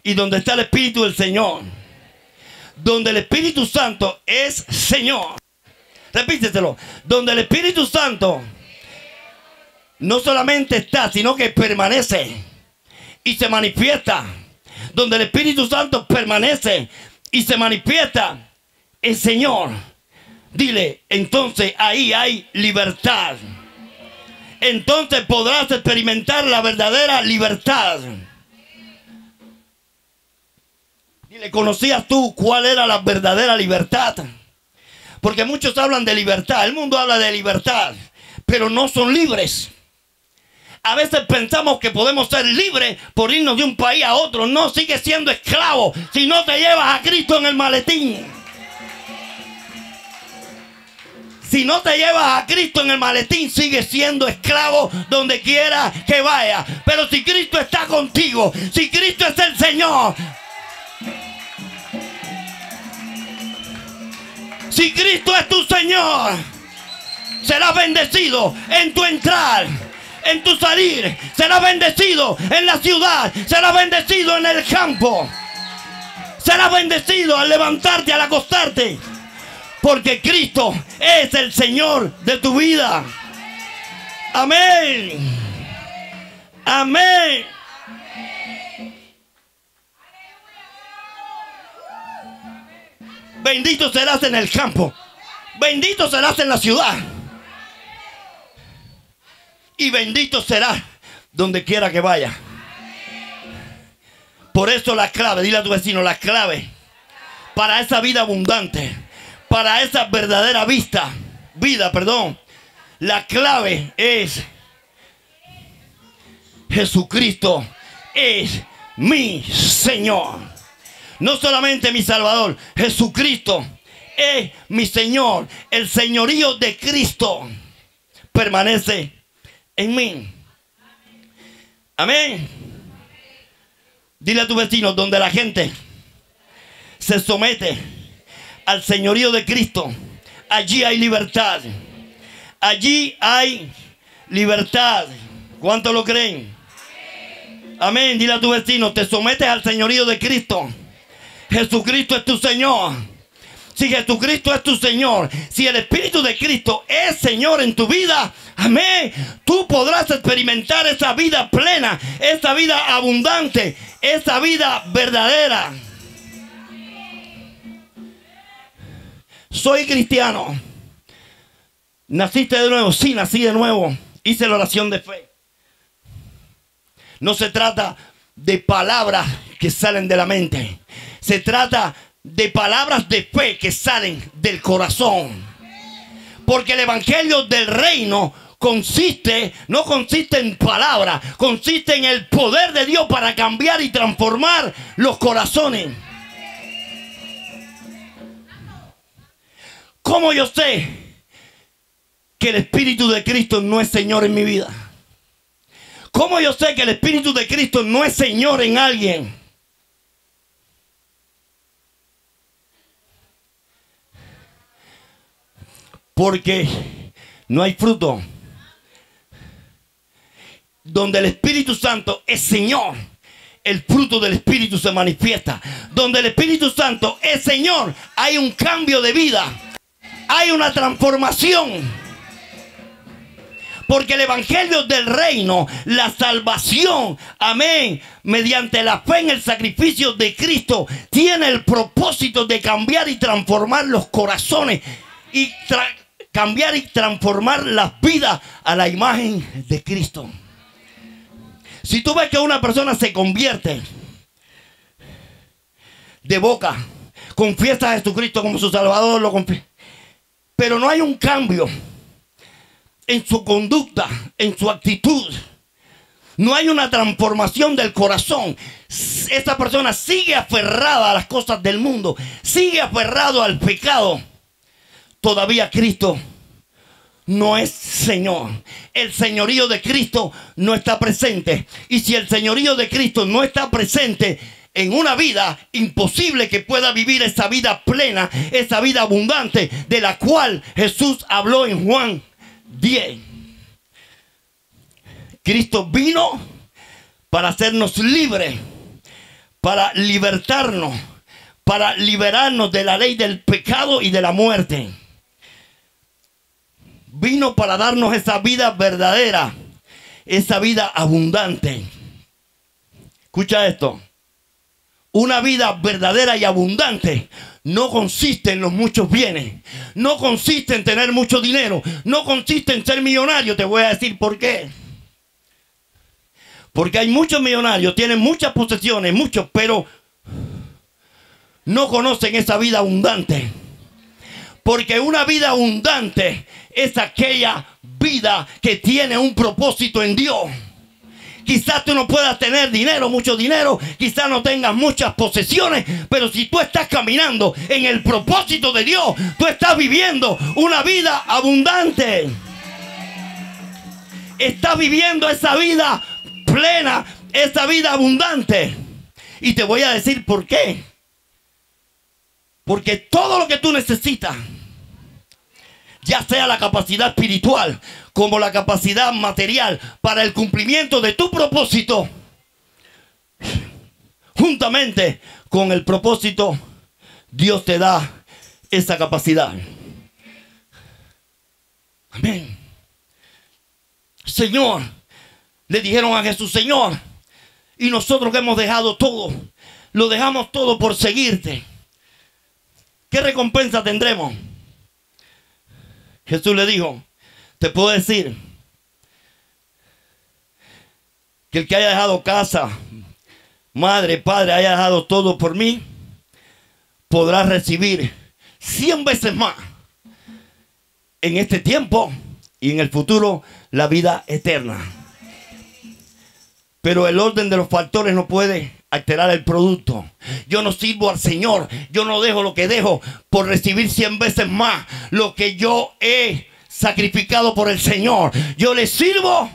Y donde está el Espíritu del Señor, donde el Espíritu Santo es Señor. Repítetelo. Donde el Espíritu Santo no solamente está, sino que permanece y se manifiesta. Donde el Espíritu Santo permanece y se manifiesta el Señor. Dile, entonces ahí hay libertad. Entonces podrás experimentar la verdadera libertad. Dile, ¿conocías tú cuál era la verdadera libertad? Porque muchos hablan de libertad. El mundo habla de libertad, pero no son libres. A veces pensamos que podemos ser libres por irnos de un país a otro. No, sigues siendo esclavo si no te llevas a Cristo en el maletín. Si no te llevas a Cristo en el maletín, sigues siendo esclavo donde quiera que vaya. Pero si Cristo está contigo, si Cristo es el Señor, si Cristo es tu Señor, serás bendecido en tu entrar, en tu salir. Serás bendecido en la ciudad. Serás bendecido en el campo. Serás bendecido al levantarte, al acostarte. Porque Cristo es el Señor de tu vida. Amén. Amén. Bendito serás en el campo. Bendito serás en la ciudad. Y bendito serás donde quiera que vaya. Por eso la clave, dile a tu vecino, la clave para esa vida abundante, para esa verdadera vida, la clave es: Jesucristo es mi Señor. No solamente mi Salvador, Jesucristo es mi Señor. El señorío de Cristo permanece en mí. Amén. Dile a tu vecino, donde la gente se somete al señorío de Cristo, allí hay libertad. Allí hay libertad. ¿Cuántos lo creen? Amén. Dile a tu vecino, te sometes al señorío de Cristo. Jesucristo es tu Señor. Si Jesucristo es tu Señor, si el Espíritu de Cristo es Señor en tu vida, amén, tú podrás experimentar esa vida plena, esa vida abundante, esa vida verdadera. Soy cristiano. ¿Naciste de nuevo? Sí, nací de nuevo. Hice la oración de fe. No se trata de palabras que salen de la mente. Se trata de palabras de fe que salen del corazón. Porque el evangelio del reino no consiste en palabras, consiste en el poder de Dios para cambiar y transformar los corazones. ¿Cómo yo sé que el Espíritu de Cristo no es Señor en mi vida? ¿Cómo yo sé que el Espíritu de Cristo no es Señor en alguien? Porque no hay fruto. Donde el Espíritu Santo es Señor, el fruto del Espíritu se manifiesta. Donde el Espíritu Santo es Señor, hay un cambio de vida. Hay una transformación. Porque el evangelio del reino, la salvación, amén, mediante la fe en el sacrificio de Cristo, tiene el propósito de cambiar y transformar los corazones y cambiar y transformar las vidas a la imagen de Cristo. Si tú ves que una persona se convierte de boca, confiesa a Jesucristo como su Salvador, lo confiesa, pero no hay un cambio en su conducta, en su actitud, no hay una transformación del corazón, esa persona sigue aferrada a las cosas del mundo, sigue aferrado al pecado, todavía Cristo no es Señor. El señorío de Cristo no está presente. Y si el señorío de Cristo no está presente en una vida, imposible que pueda vivir esa vida plena, esa vida abundante de la cual Jesús habló en Juan 10. Cristo vino para hacernos libres, para libertarnos, para liberarnos de la ley del pecado y de la muerte. Vino para darnos esa vida verdadera, esa vida abundante. Escucha esto. Una vida verdadera y abundante no consiste en los muchos bienes, no consiste en tener mucho dinero, no consiste en ser millonario. Te voy a decir por qué. Porque hay muchos millonarios, tienen muchas posesiones, muchos, pero no conocen esa vida abundante. Porque una vida abundante es aquella vida que tiene un propósito en Dios. Quizás tú no puedas tener dinero, mucho dinero, quizás no tengas muchas posesiones, pero si tú estás caminando en el propósito de Dios, tú estás viviendo una vida abundante. Estás viviendo esa vida plena, esa vida abundante. Y te voy a decir por qué. Porque todo lo que tú necesitas ya sea la capacidad espiritual como la capacidad material para el cumplimiento de tu propósito, juntamente con el propósito, Dios te da esa capacidad. Amén. Señor, le dijeron a Jesús: Señor, y nosotros que hemos dejado todo, lo dejamos todo por seguirte, ¿qué recompensa tendremos? Jesús le dijo: te puedo decir que el que haya dejado casa, madre, padre, haya dejado todo por mí, podrá recibir 100 veces más en este tiempo y en el futuro la vida eterna. Pero el orden de los factores no puede alterar el producto. Yo no sirvo al Señor, yo no dejo lo que dejo por recibir 100 veces más lo que yo he sacrificado por el Señor. Yo le sirvo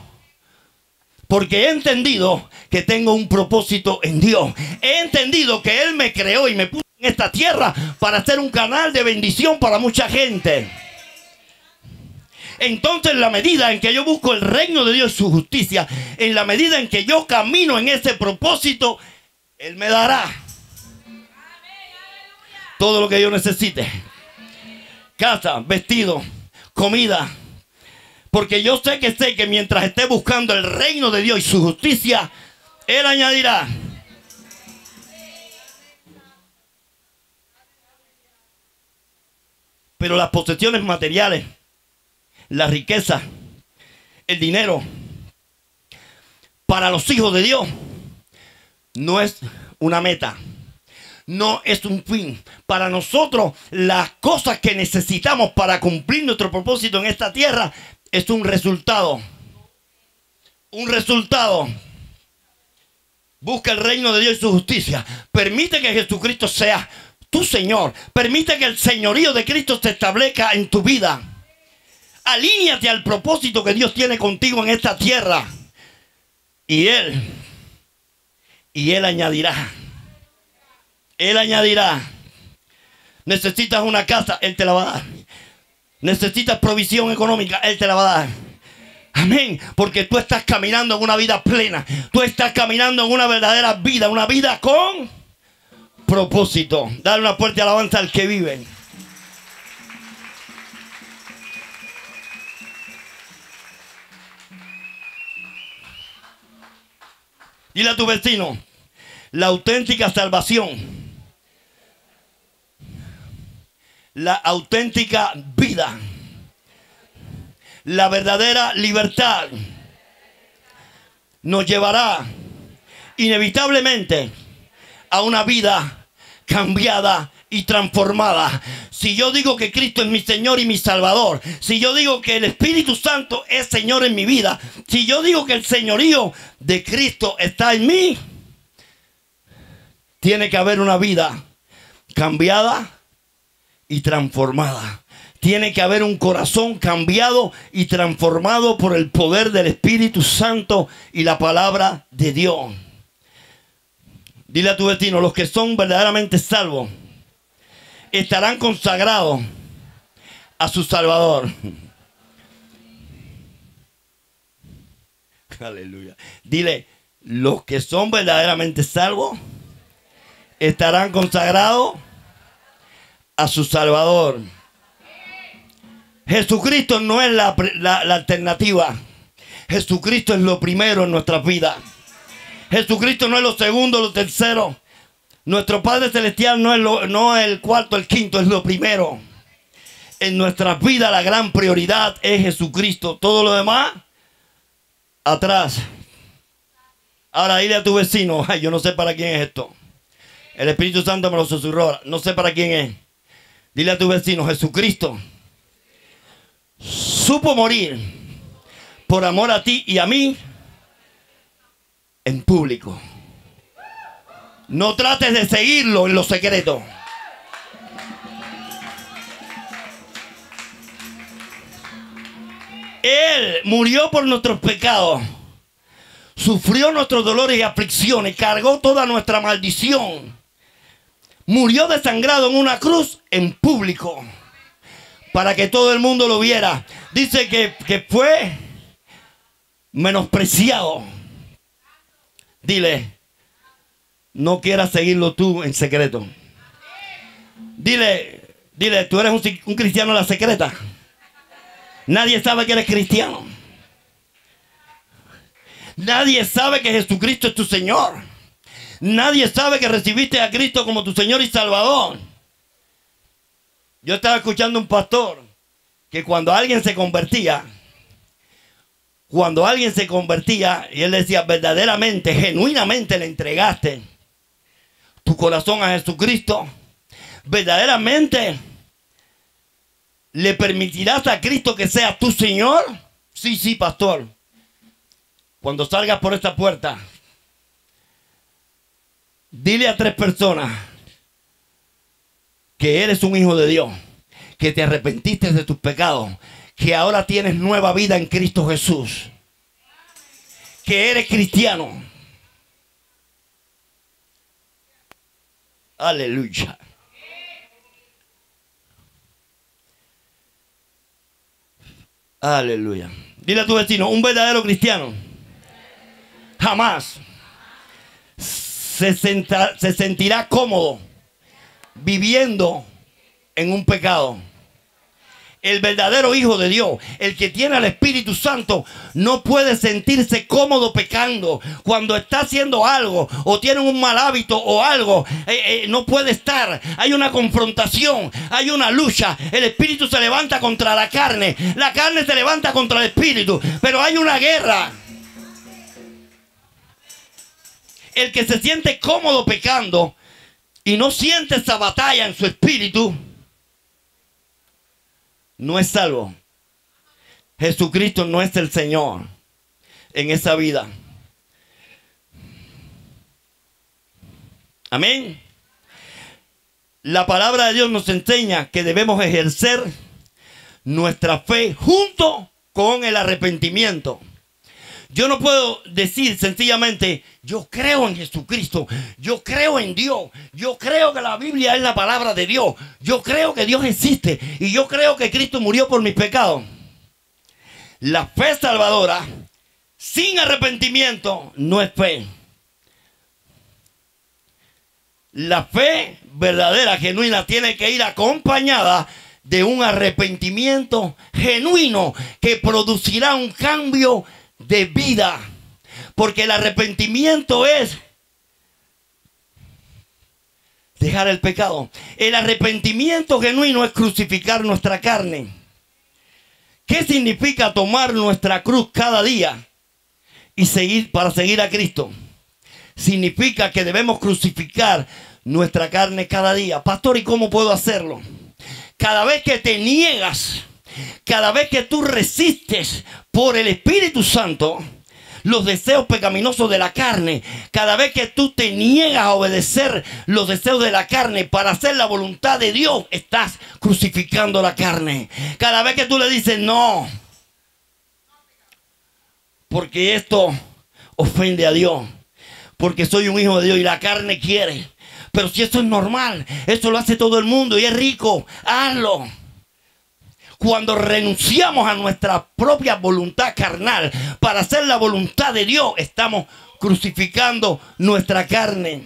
porque he entendido que tengo un propósito en Dios. He entendido que Él me creó y me puso en esta tierra para ser un canal de bendición para mucha gente. Entonces, en la medida en que yo busco el reino de Dios y su justicia, en la medida en que yo camino en ese propósito, Él me dará todo lo que yo necesite: casa, vestido, comida. Porque yo sé que mientras esté buscando el reino de Dios y su justicia, Él añadirá. Pero las posesiones materiales, la riqueza, el dinero, para los hijos de Dios, no es una meta, no es un fin. Para nosotros, las cosas que necesitamos para cumplir nuestro propósito en esta tierra es un resultado. Un resultado. Busca el reino de Dios y su justicia. Permite que Jesucristo sea tu Señor. Permite que el señorío de Cristo se establezca en tu vida. Alíñate al propósito que Dios tiene contigo en esta tierra. Y Él añadirá. Él añadirá. Necesitas una casa, Él te la va a dar. Necesitas provisión económica, Él te la va a dar. Amén. Porque tú estás caminando en una vida plena. Tú estás caminando en una verdadera vida. Una vida con propósito. Dale una fuerte alabanza al que vive. Dile a tu vecino: la auténtica salvación, la auténtica vida, la verdadera libertad nos llevará inevitablemente a una vida cambiada y transformada. Si yo digo que Cristo es mi Señor y mi Salvador, si yo digo que el Espíritu Santo es Señor en mi vida, si yo digo que el señorío de Cristo está en mí, tiene que haber una vida cambiada y transformada. Tiene que haber un corazón cambiado y transformado por el poder del Espíritu Santo y la palabra de Dios. Dile a tu vecino: los que son verdaderamente salvos estarán consagrados a su Salvador. Aleluya. Dile: los que son verdaderamente salvos estarán consagrados a su Salvador. Jesucristo no es la alternativa. Jesucristo es lo primero en nuestras vidas. Jesucristo no es lo segundo, lo tercero. Nuestro Padre Celestial no es el cuarto, el quinto, es lo primero. En nuestras vidas la gran prioridad es Jesucristo. Todo lo demás, atrás. Ahora dile a tu vecino: ay, yo no sé para quién es esto. El Espíritu Santo me lo susurró. No sé para quién es. Dile a tu vecino: Jesucristo supo morir por amor a ti y a mí en público. No trates de seguirlo en lo secreto. Él murió por nuestros pecados, sufrió nuestros dolores y aflicciones, cargó toda nuestra maldición, murió desangrado en una cruz en público para que todo el mundo lo viera. Dice que fue menospreciado. Dile, no quieras seguirlo tú en secreto. Dile, tú eres un cristiano en la secreta. Nadie sabe que eres cristiano. Nadie sabe que Jesucristo es tu Señor. Nadie sabe que recibiste a Cristo como tu Señor y Salvador. Yo estaba escuchando un pastor que cuando alguien se convertía, y él decía, verdaderamente, genuinamente le entregaste tu corazón a Jesucristo, verdaderamente le permitirás a Cristo que sea tu Señor. Sí, pastor. Cuando salgas por esta puerta, dile a 3 personas que eres un hijo de Dios, que te arrepentiste de tus pecados, que ahora tienes nueva vida en Cristo Jesús, que eres cristiano. Aleluya. Aleluya. Dile a tu vecino, un verdadero cristiano jamás se sentirá cómodo viviendo en un pecado. El verdadero hijo de Dios, el que tiene al Espíritu Santo, no puede sentirse cómodo pecando. Cuando está haciendo algo o tiene un mal hábito o algo, no puede estar. Hay una confrontación, hay una lucha. El Espíritu se levanta contra la carne se levanta contra el Espíritu, pero hay una guerra. El que se siente cómodo pecando y no siente esa batalla en su espíritu, no es salvo. Jesucristo no es el Señor en esa vida. Amén. La palabra de Dios nos enseña que debemos ejercer nuestra fe junto con el arrepentimiento. Yo no puedo decir sencillamente, yo creo en Jesucristo, yo creo en Dios, yo creo que la Biblia es la palabra de Dios, yo creo que Dios existe y yo creo que Cristo murió por mis pecados. La fe salvadora sin arrepentimiento no es fe. La fe verdadera, genuina, tiene que ir acompañada de un arrepentimiento genuino que producirá un cambio de vida. Porque el arrepentimiento es dejar el pecado. El arrepentimiento genuino es crucificar nuestra carne. ¿Qué significa tomar nuestra cruz cada día y seguir para seguir a Cristo? Significa que debemos crucificar nuestra carne cada día. Pastor, ¿y cómo puedo hacerlo? Cada vez que te niegas, cada vez que tú resistes por el Espíritu Santo los deseos pecaminosos de la carne, cada vez que tú te niegas a obedecer los deseos de la carne para hacer la voluntad de Dios, estás crucificando la carne. Cada vez que tú le dices no, porque esto ofende a Dios, porque soy un hijo de Dios y la carne quiere. Pero si eso es normal, eso lo hace todo el mundo y es rico, hazlo. Cuando renunciamos a nuestra propia voluntad carnal para hacer la voluntad de Dios, estamos crucificando nuestra carne.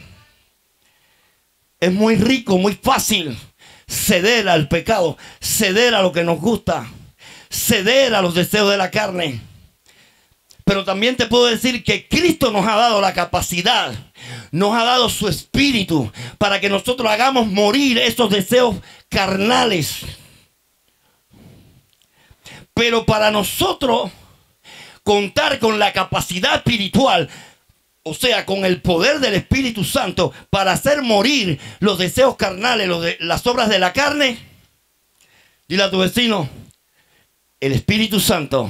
Es muy rico, muy fácil ceder al pecado, ceder a lo que nos gusta, ceder a los deseos de la carne. Pero también te puedo decir que Cristo nos ha dado la capacidad, nos ha dado su espíritu para que nosotros hagamos morir esos deseos carnales. Pero para nosotros contar con la capacidad espiritual, o sea, con el poder del Espíritu Santo para hacer morir los deseos carnales, las obras de la carne, dile a tu vecino, el Espíritu Santo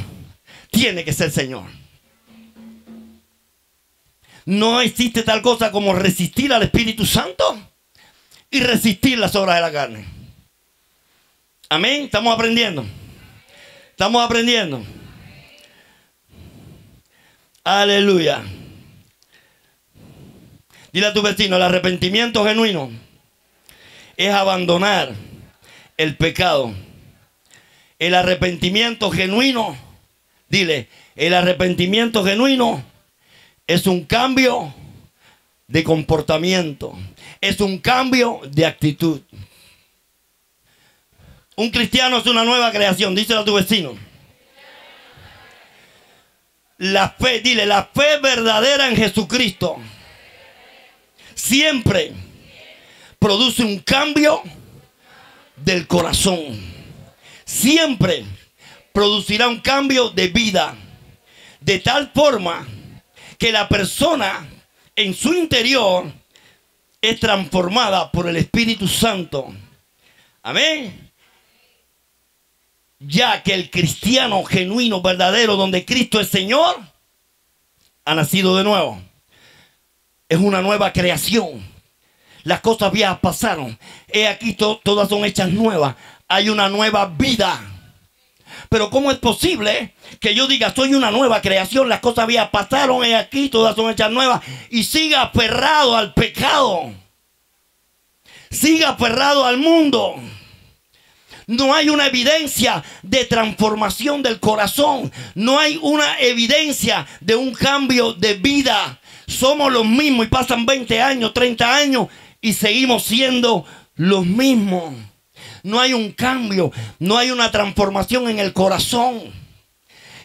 tiene que ser Señor. No existe tal cosa como resistir al Espíritu Santo y resistir las obras de la carne. Amén. Estamos aprendiendo. Estamos aprendiendo. Aleluya. Dile a tu vecino, el arrepentimiento genuino es abandonar el pecado El arrepentimiento genuino, dile, el arrepentimiento genuino es un cambio de comportamiento, es un cambio de actitud. Un cristiano es una nueva creación, díselo a tu vecino. La fe, dile, la fe verdadera en Jesucristo siempre produce un cambio del corazón. Siempre producirá un cambio de vida, de tal forma que la persona en su interior es transformada por el Espíritu Santo. Amén. Ya que el cristiano genuino, verdadero, donde Cristo es Señor, ha nacido de nuevo. Es una nueva creación. Las cosas viejas pasaron. He aquí todas son hechas nuevas. Hay una nueva vida. Pero ¿cómo es posible que yo diga soy una nueva creación? Las cosas viejas pasaron. He aquí todas son hechas nuevas. Y siga aferrado al pecado. Siga aferrado al mundo. No hay una evidencia de transformación del corazón. No hay una evidencia de un cambio de vida. Somos los mismos y pasan 20 años, 30 años y seguimos siendo los mismos. No hay un cambio, no hay una transformación en el corazón.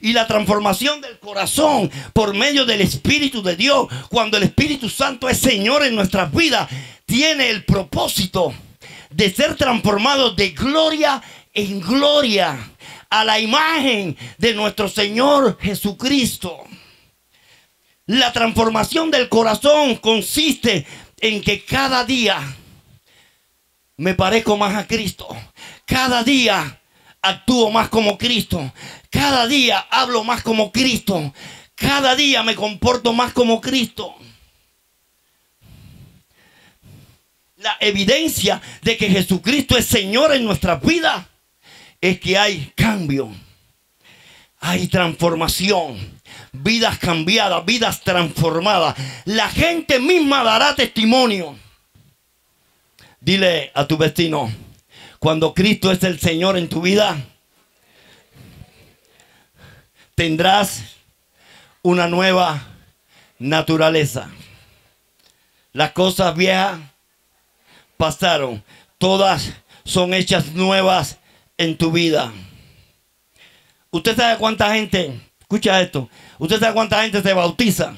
Y la transformación del corazón por medio del Espíritu de Dios, cuando el Espíritu Santo es Señor en nuestras vidas, tiene el propósito de ser transformados de gloria en gloria a la imagen de nuestro Señor Jesucristo. La transformación del corazón consiste en que cada día me parezco más a Cristo. Cada día actúo más como Cristo. Cada día hablo más como Cristo. Cada día me comporto más como Cristo. La evidencia de que Jesucristo es Señor en nuestras vidas es que hay cambio, hay transformación, vidas cambiadas, vidas transformadas. La gente misma dará testimonio. Dile a tu vecino, cuando Cristo es el Señor en tu vida, tendrás una nueva naturaleza. Las cosas viejas pasaron, todas son hechas nuevas en tu vida. Usted sabe cuánta gente, escucha esto, usted sabe cuánta gente se bautiza,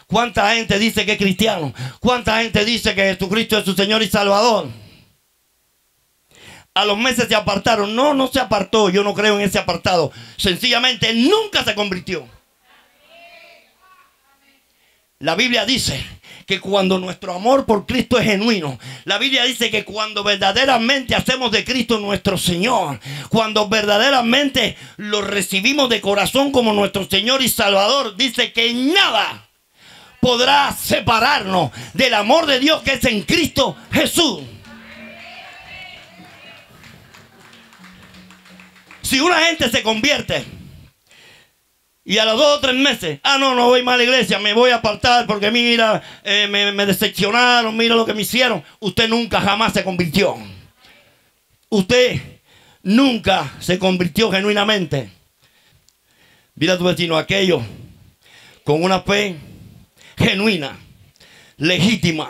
cuánta gente dice que es cristiano, cuánta gente dice que Jesucristo es su Señor y Salvador. A los meses se apartaron. No, no se apartó, yo no creo en ese apartado. Sencillamente nunca se convirtió. La Biblia dice que cuando nuestro amor por Cristo es genuino, la Biblia dice que cuando verdaderamente hacemos de Cristo nuestro Señor, cuando verdaderamente lo recibimos de corazón como nuestro Señor y Salvador, dice que nada podrá separarnos del amor de Dios que es en Cristo Jesús. Si una gente se convierte y a los 2 o 3 meses, no voy más a la iglesia, me voy a apartar porque mira, me decepcionaron, mira lo que me hicieron. Usted nunca jamás se convirtió. Usted nunca se convirtió genuinamente. Dile a tu vecino, aquello con una fe genuina, legítima.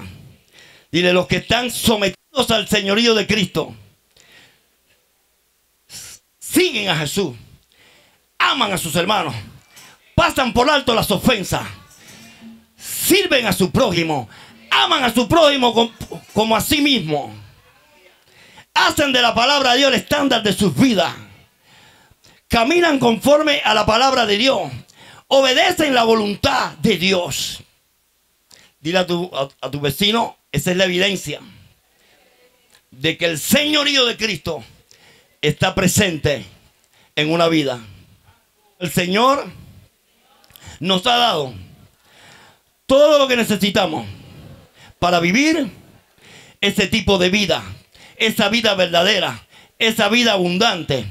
Dile, los que están sometidos al señorío de Cristo, siguen a Jesús, aman a sus hermanos, pasan por alto las ofensas, sirven a su prójimo, aman a su prójimo como a sí mismo, hacen de la palabra de Dios el estándar de sus vidas, caminan conforme a la palabra de Dios, obedecen la voluntad de Dios. Dile a tu vecino, esa es la evidencia de que el señorío de Cristo está presente en una vida. El Señor nos ha dado todo lo que necesitamos para vivir ese tipo de vida, esa vida verdadera, esa vida abundante.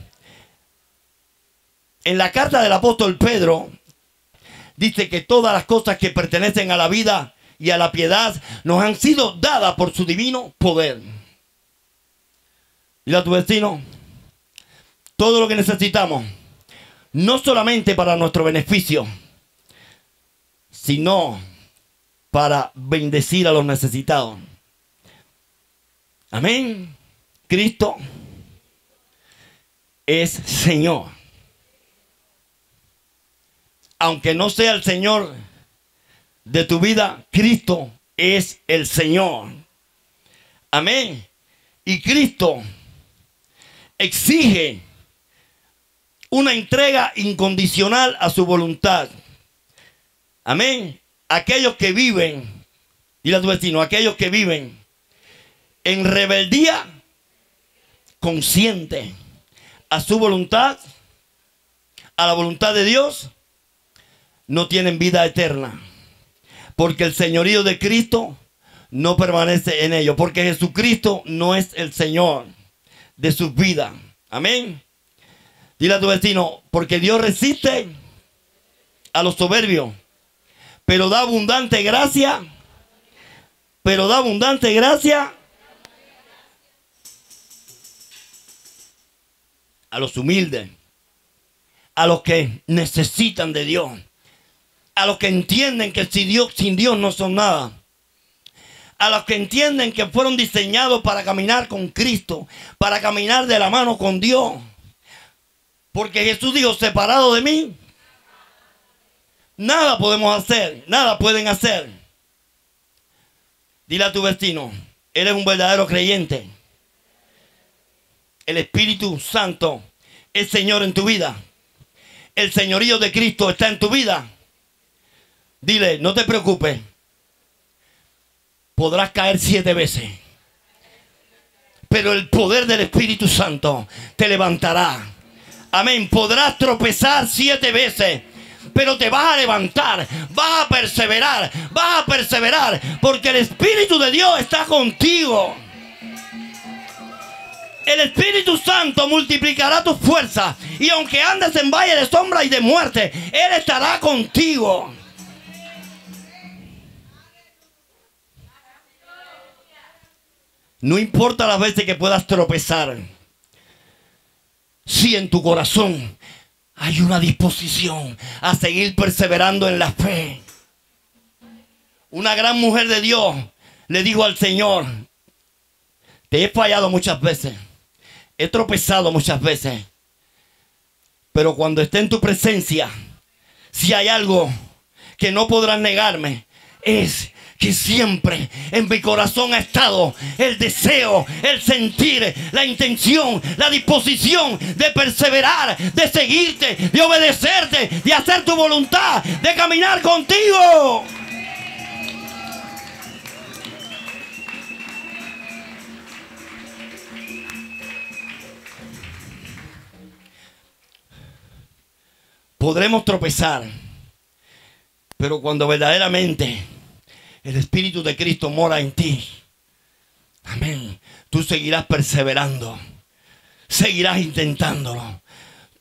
En la carta del apóstol Pedro dice que todas las cosas que pertenecen a la vida y a la piedad nos han sido dadas por su divino poder. Dile a tu vecino, todo lo que necesitamos, no solamente para nuestro beneficio, sino para bendecir a los necesitados. Amén. Cristo es Señor. Aunque no sea el Señor de tu vida, Cristo es el Señor. Amén. Y Cristo exige una entrega incondicional a su voluntad. Amén. Aquellos que viven, dile a tu vecino, aquellos que viven en rebeldía consciente a su voluntad, a la voluntad de Dios, no tienen vida eterna. Porque el señorío de Cristo no permanece en ellos. Porque Jesucristo no es el Señor de sus vidas. Amén. Dile a tu vecino, porque Dios resiste a los soberbios, pero da abundante gracia. Pero da abundante gracia a los humildes, a los que necesitan de Dios, a los que entienden que sin Dios no son nada, a los que entienden que fueron diseñados para caminar con Cristo, para caminar de la mano con Dios. Porque Jesús dijo, separado de mí, nada podemos hacer, nada pueden hacer. Dile a tu vecino, eres un verdadero creyente. El Espíritu Santo es Señor en tu vida. El señorío de Cristo está en tu vida. Dile, no te preocupes. Podrás caer 7 veces. Pero el poder del Espíritu Santo te levantará. Amén. Podrás tropezar 7 veces. Pero te vas a levantar. Vas a perseverar. Vas a perseverar. Porque el Espíritu de Dios está contigo. El Espíritu Santo multiplicará tus fuerzas. Y aunque andes en valle de sombra y de muerte, Él estará contigo. No importa las veces que puedas tropezar. Si en tu corazón hay una disposición a seguir perseverando en la fe. Una gran mujer de Dios le dijo al Señor, te he fallado muchas veces. He tropezado muchas veces. Pero cuando esté en tu presencia, si hay algo que no podrás negarme, es que siempre en mi corazón ha estado el deseo, el sentir, la intención, la disposición de perseverar, de seguirte, de obedecerte, de hacer tu voluntad, de caminar contigo. Podremos tropezar, pero cuando verdaderamente el Espíritu de Cristo mora en ti, amén, tú seguirás perseverando, seguirás intentándolo.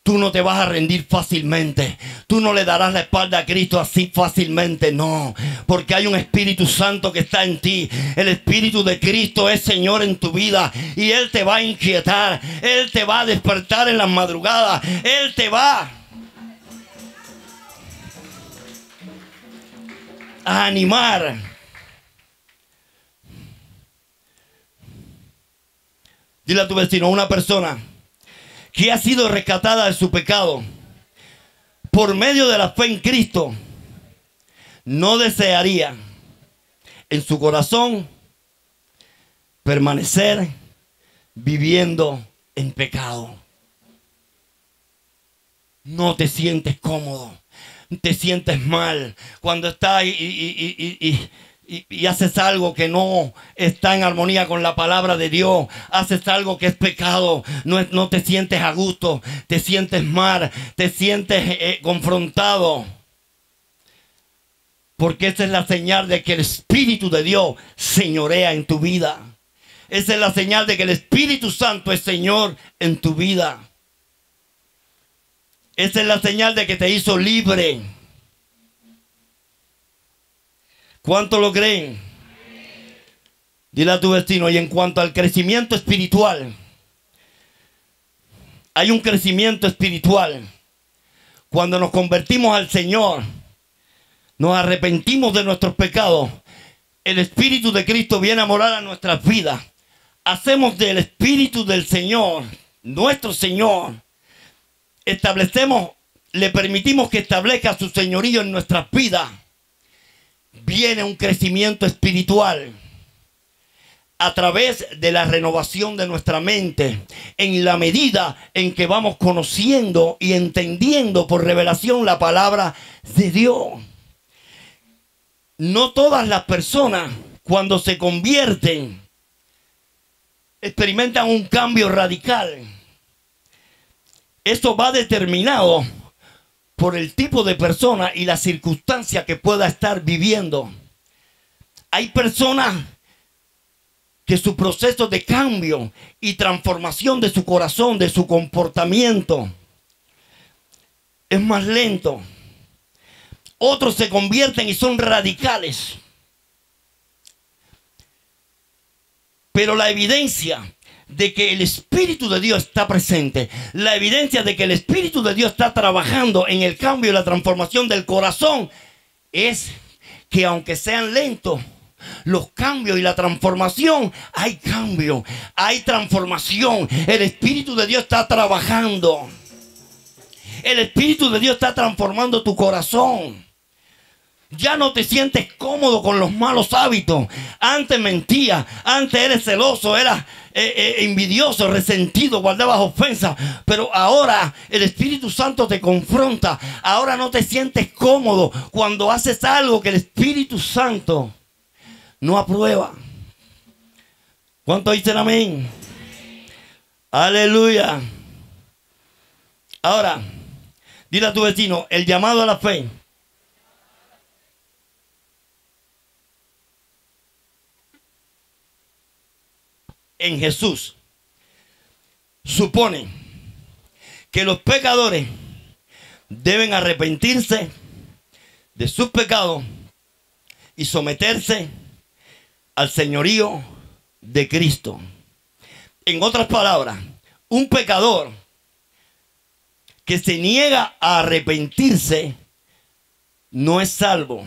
Tú no te vas a rendir fácilmente. Tú no le darás la espalda a Cristo así fácilmente, no. Porque hay un Espíritu Santo que está en ti. El Espíritu de Cristo es Señor en tu vida. Y Él te va a inquietar. Él te va a despertar en las madrugadas. Él te va a animar. Dile a tu vecino, una persona que ha sido rescatada de su pecado por medio de la fe en Cristo, no desearía en su corazón permanecer viviendo en pecado. No te sientes cómodo, te sientes mal cuando estás y haces algo que no está en armonía con la palabra de Dios. Haces algo que es pecado. No te sientes a gusto. Te sientes mal. Te sientes confrontado. Porque esa es la señal de que el Espíritu de Dios señorea en tu vida. Esa es la señal de que el Espíritu Santo es Señor en tu vida. Esa es la señal de que te hizo libre. ¿Cuánto lo creen? Dile a tu vecino, y en cuanto al crecimiento espiritual, hay un crecimiento espiritual. Cuando nos convertimos al Señor, nos arrepentimos de nuestros pecados, el Espíritu de Cristo viene a morar a nuestras vidas. Hacemos del Espíritu del Señor, nuestro Señor. Le permitimos que establezca su señorío en nuestras vidas. Viene un crecimiento espiritual a través de la renovación de nuestra mente, en la medida en que vamos conociendo y entendiendo por revelación la palabra de Dios. No todas las personas, cuando se convierten, experimentan un cambio radical. Esto va determinado por el tipo de persona y la circunstancia que pueda estar viviendo. Hay personas que su proceso de cambio y transformación de su corazón, de su comportamiento, es más lento. Otros se convierten y son radicales. Pero la evidencia de que el Espíritu de Dios está presente, la evidencia de que el Espíritu de Dios está trabajando en el cambio y la transformación del corazón, es que aunque sean lentos, los cambios y la transformación, hay cambio, hay transformación. El Espíritu de Dios está trabajando. El Espíritu de Dios está transformando tu corazón. Ya no te sientes cómodo con los malos hábitos. Antes mentías, antes eres celoso, eras envidioso, resentido, guardabas ofensas. Pero ahora el Espíritu Santo te confronta. Ahora no te sientes cómodo cuando haces algo que el Espíritu Santo no aprueba. ¿Cuántos dicen amén? Aleluya. Ahora, dile a tu vecino, el llamado a la fe en Jesús supone que los pecadores deben arrepentirse de sus pecados y someterse al señorío de Cristo. En otras palabras, un pecador que se niega a arrepentirse no es salvo,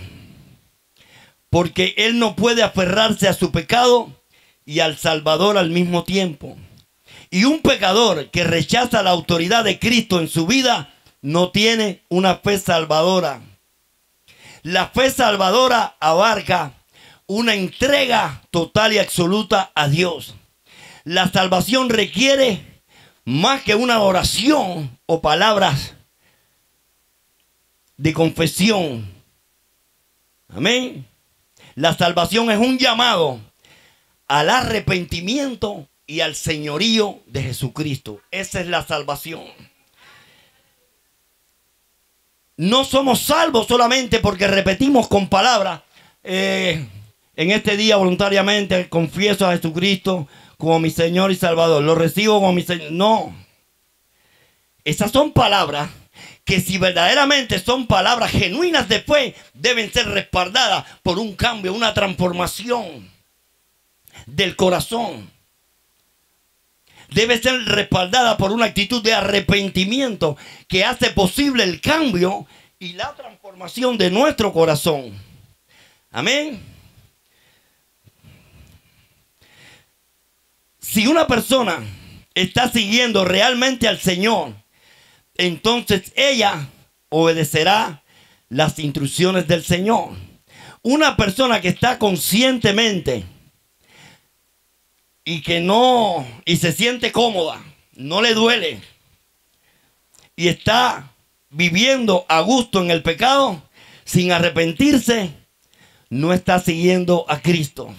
porque él no puede aferrarse a su pecado y al Salvador al mismo tiempo. Y un pecador que rechaza la autoridad de Cristo en su vida no tiene una fe salvadora. La fe salvadora abarca una entrega total y absoluta a Dios. La salvación requiere más que una oración o palabras de confesión. Amén. La salvación es un llamado al arrepentimiento y al señorío de Jesucristo. Esa es la salvación. No somos salvos solamente porque repetimos con palabras. En este día voluntariamente confieso a Jesucristo como mi Señor y Salvador. Lo recibo como mi Señor. No. Esas son palabras que, si verdaderamente son palabras genuinas de fe, deben ser respaldadas por un cambio, una transformación del corazón. Debe ser respaldada por una actitud de arrepentimiento que hace posible el cambio y la transformación de nuestro corazón. Amén. Si una persona está siguiendo realmente al Señor, entonces ella obedecerá las instrucciones del Señor. Una persona que está conscientemente y que no, y se siente cómoda, no le duele, y está viviendo a gusto en el pecado sin arrepentirse, no está siguiendo a Cristo.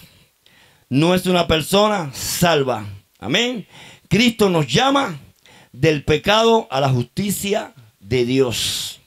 No es una persona salva. Amén. Cristo nos llama del pecado a la justicia de Dios.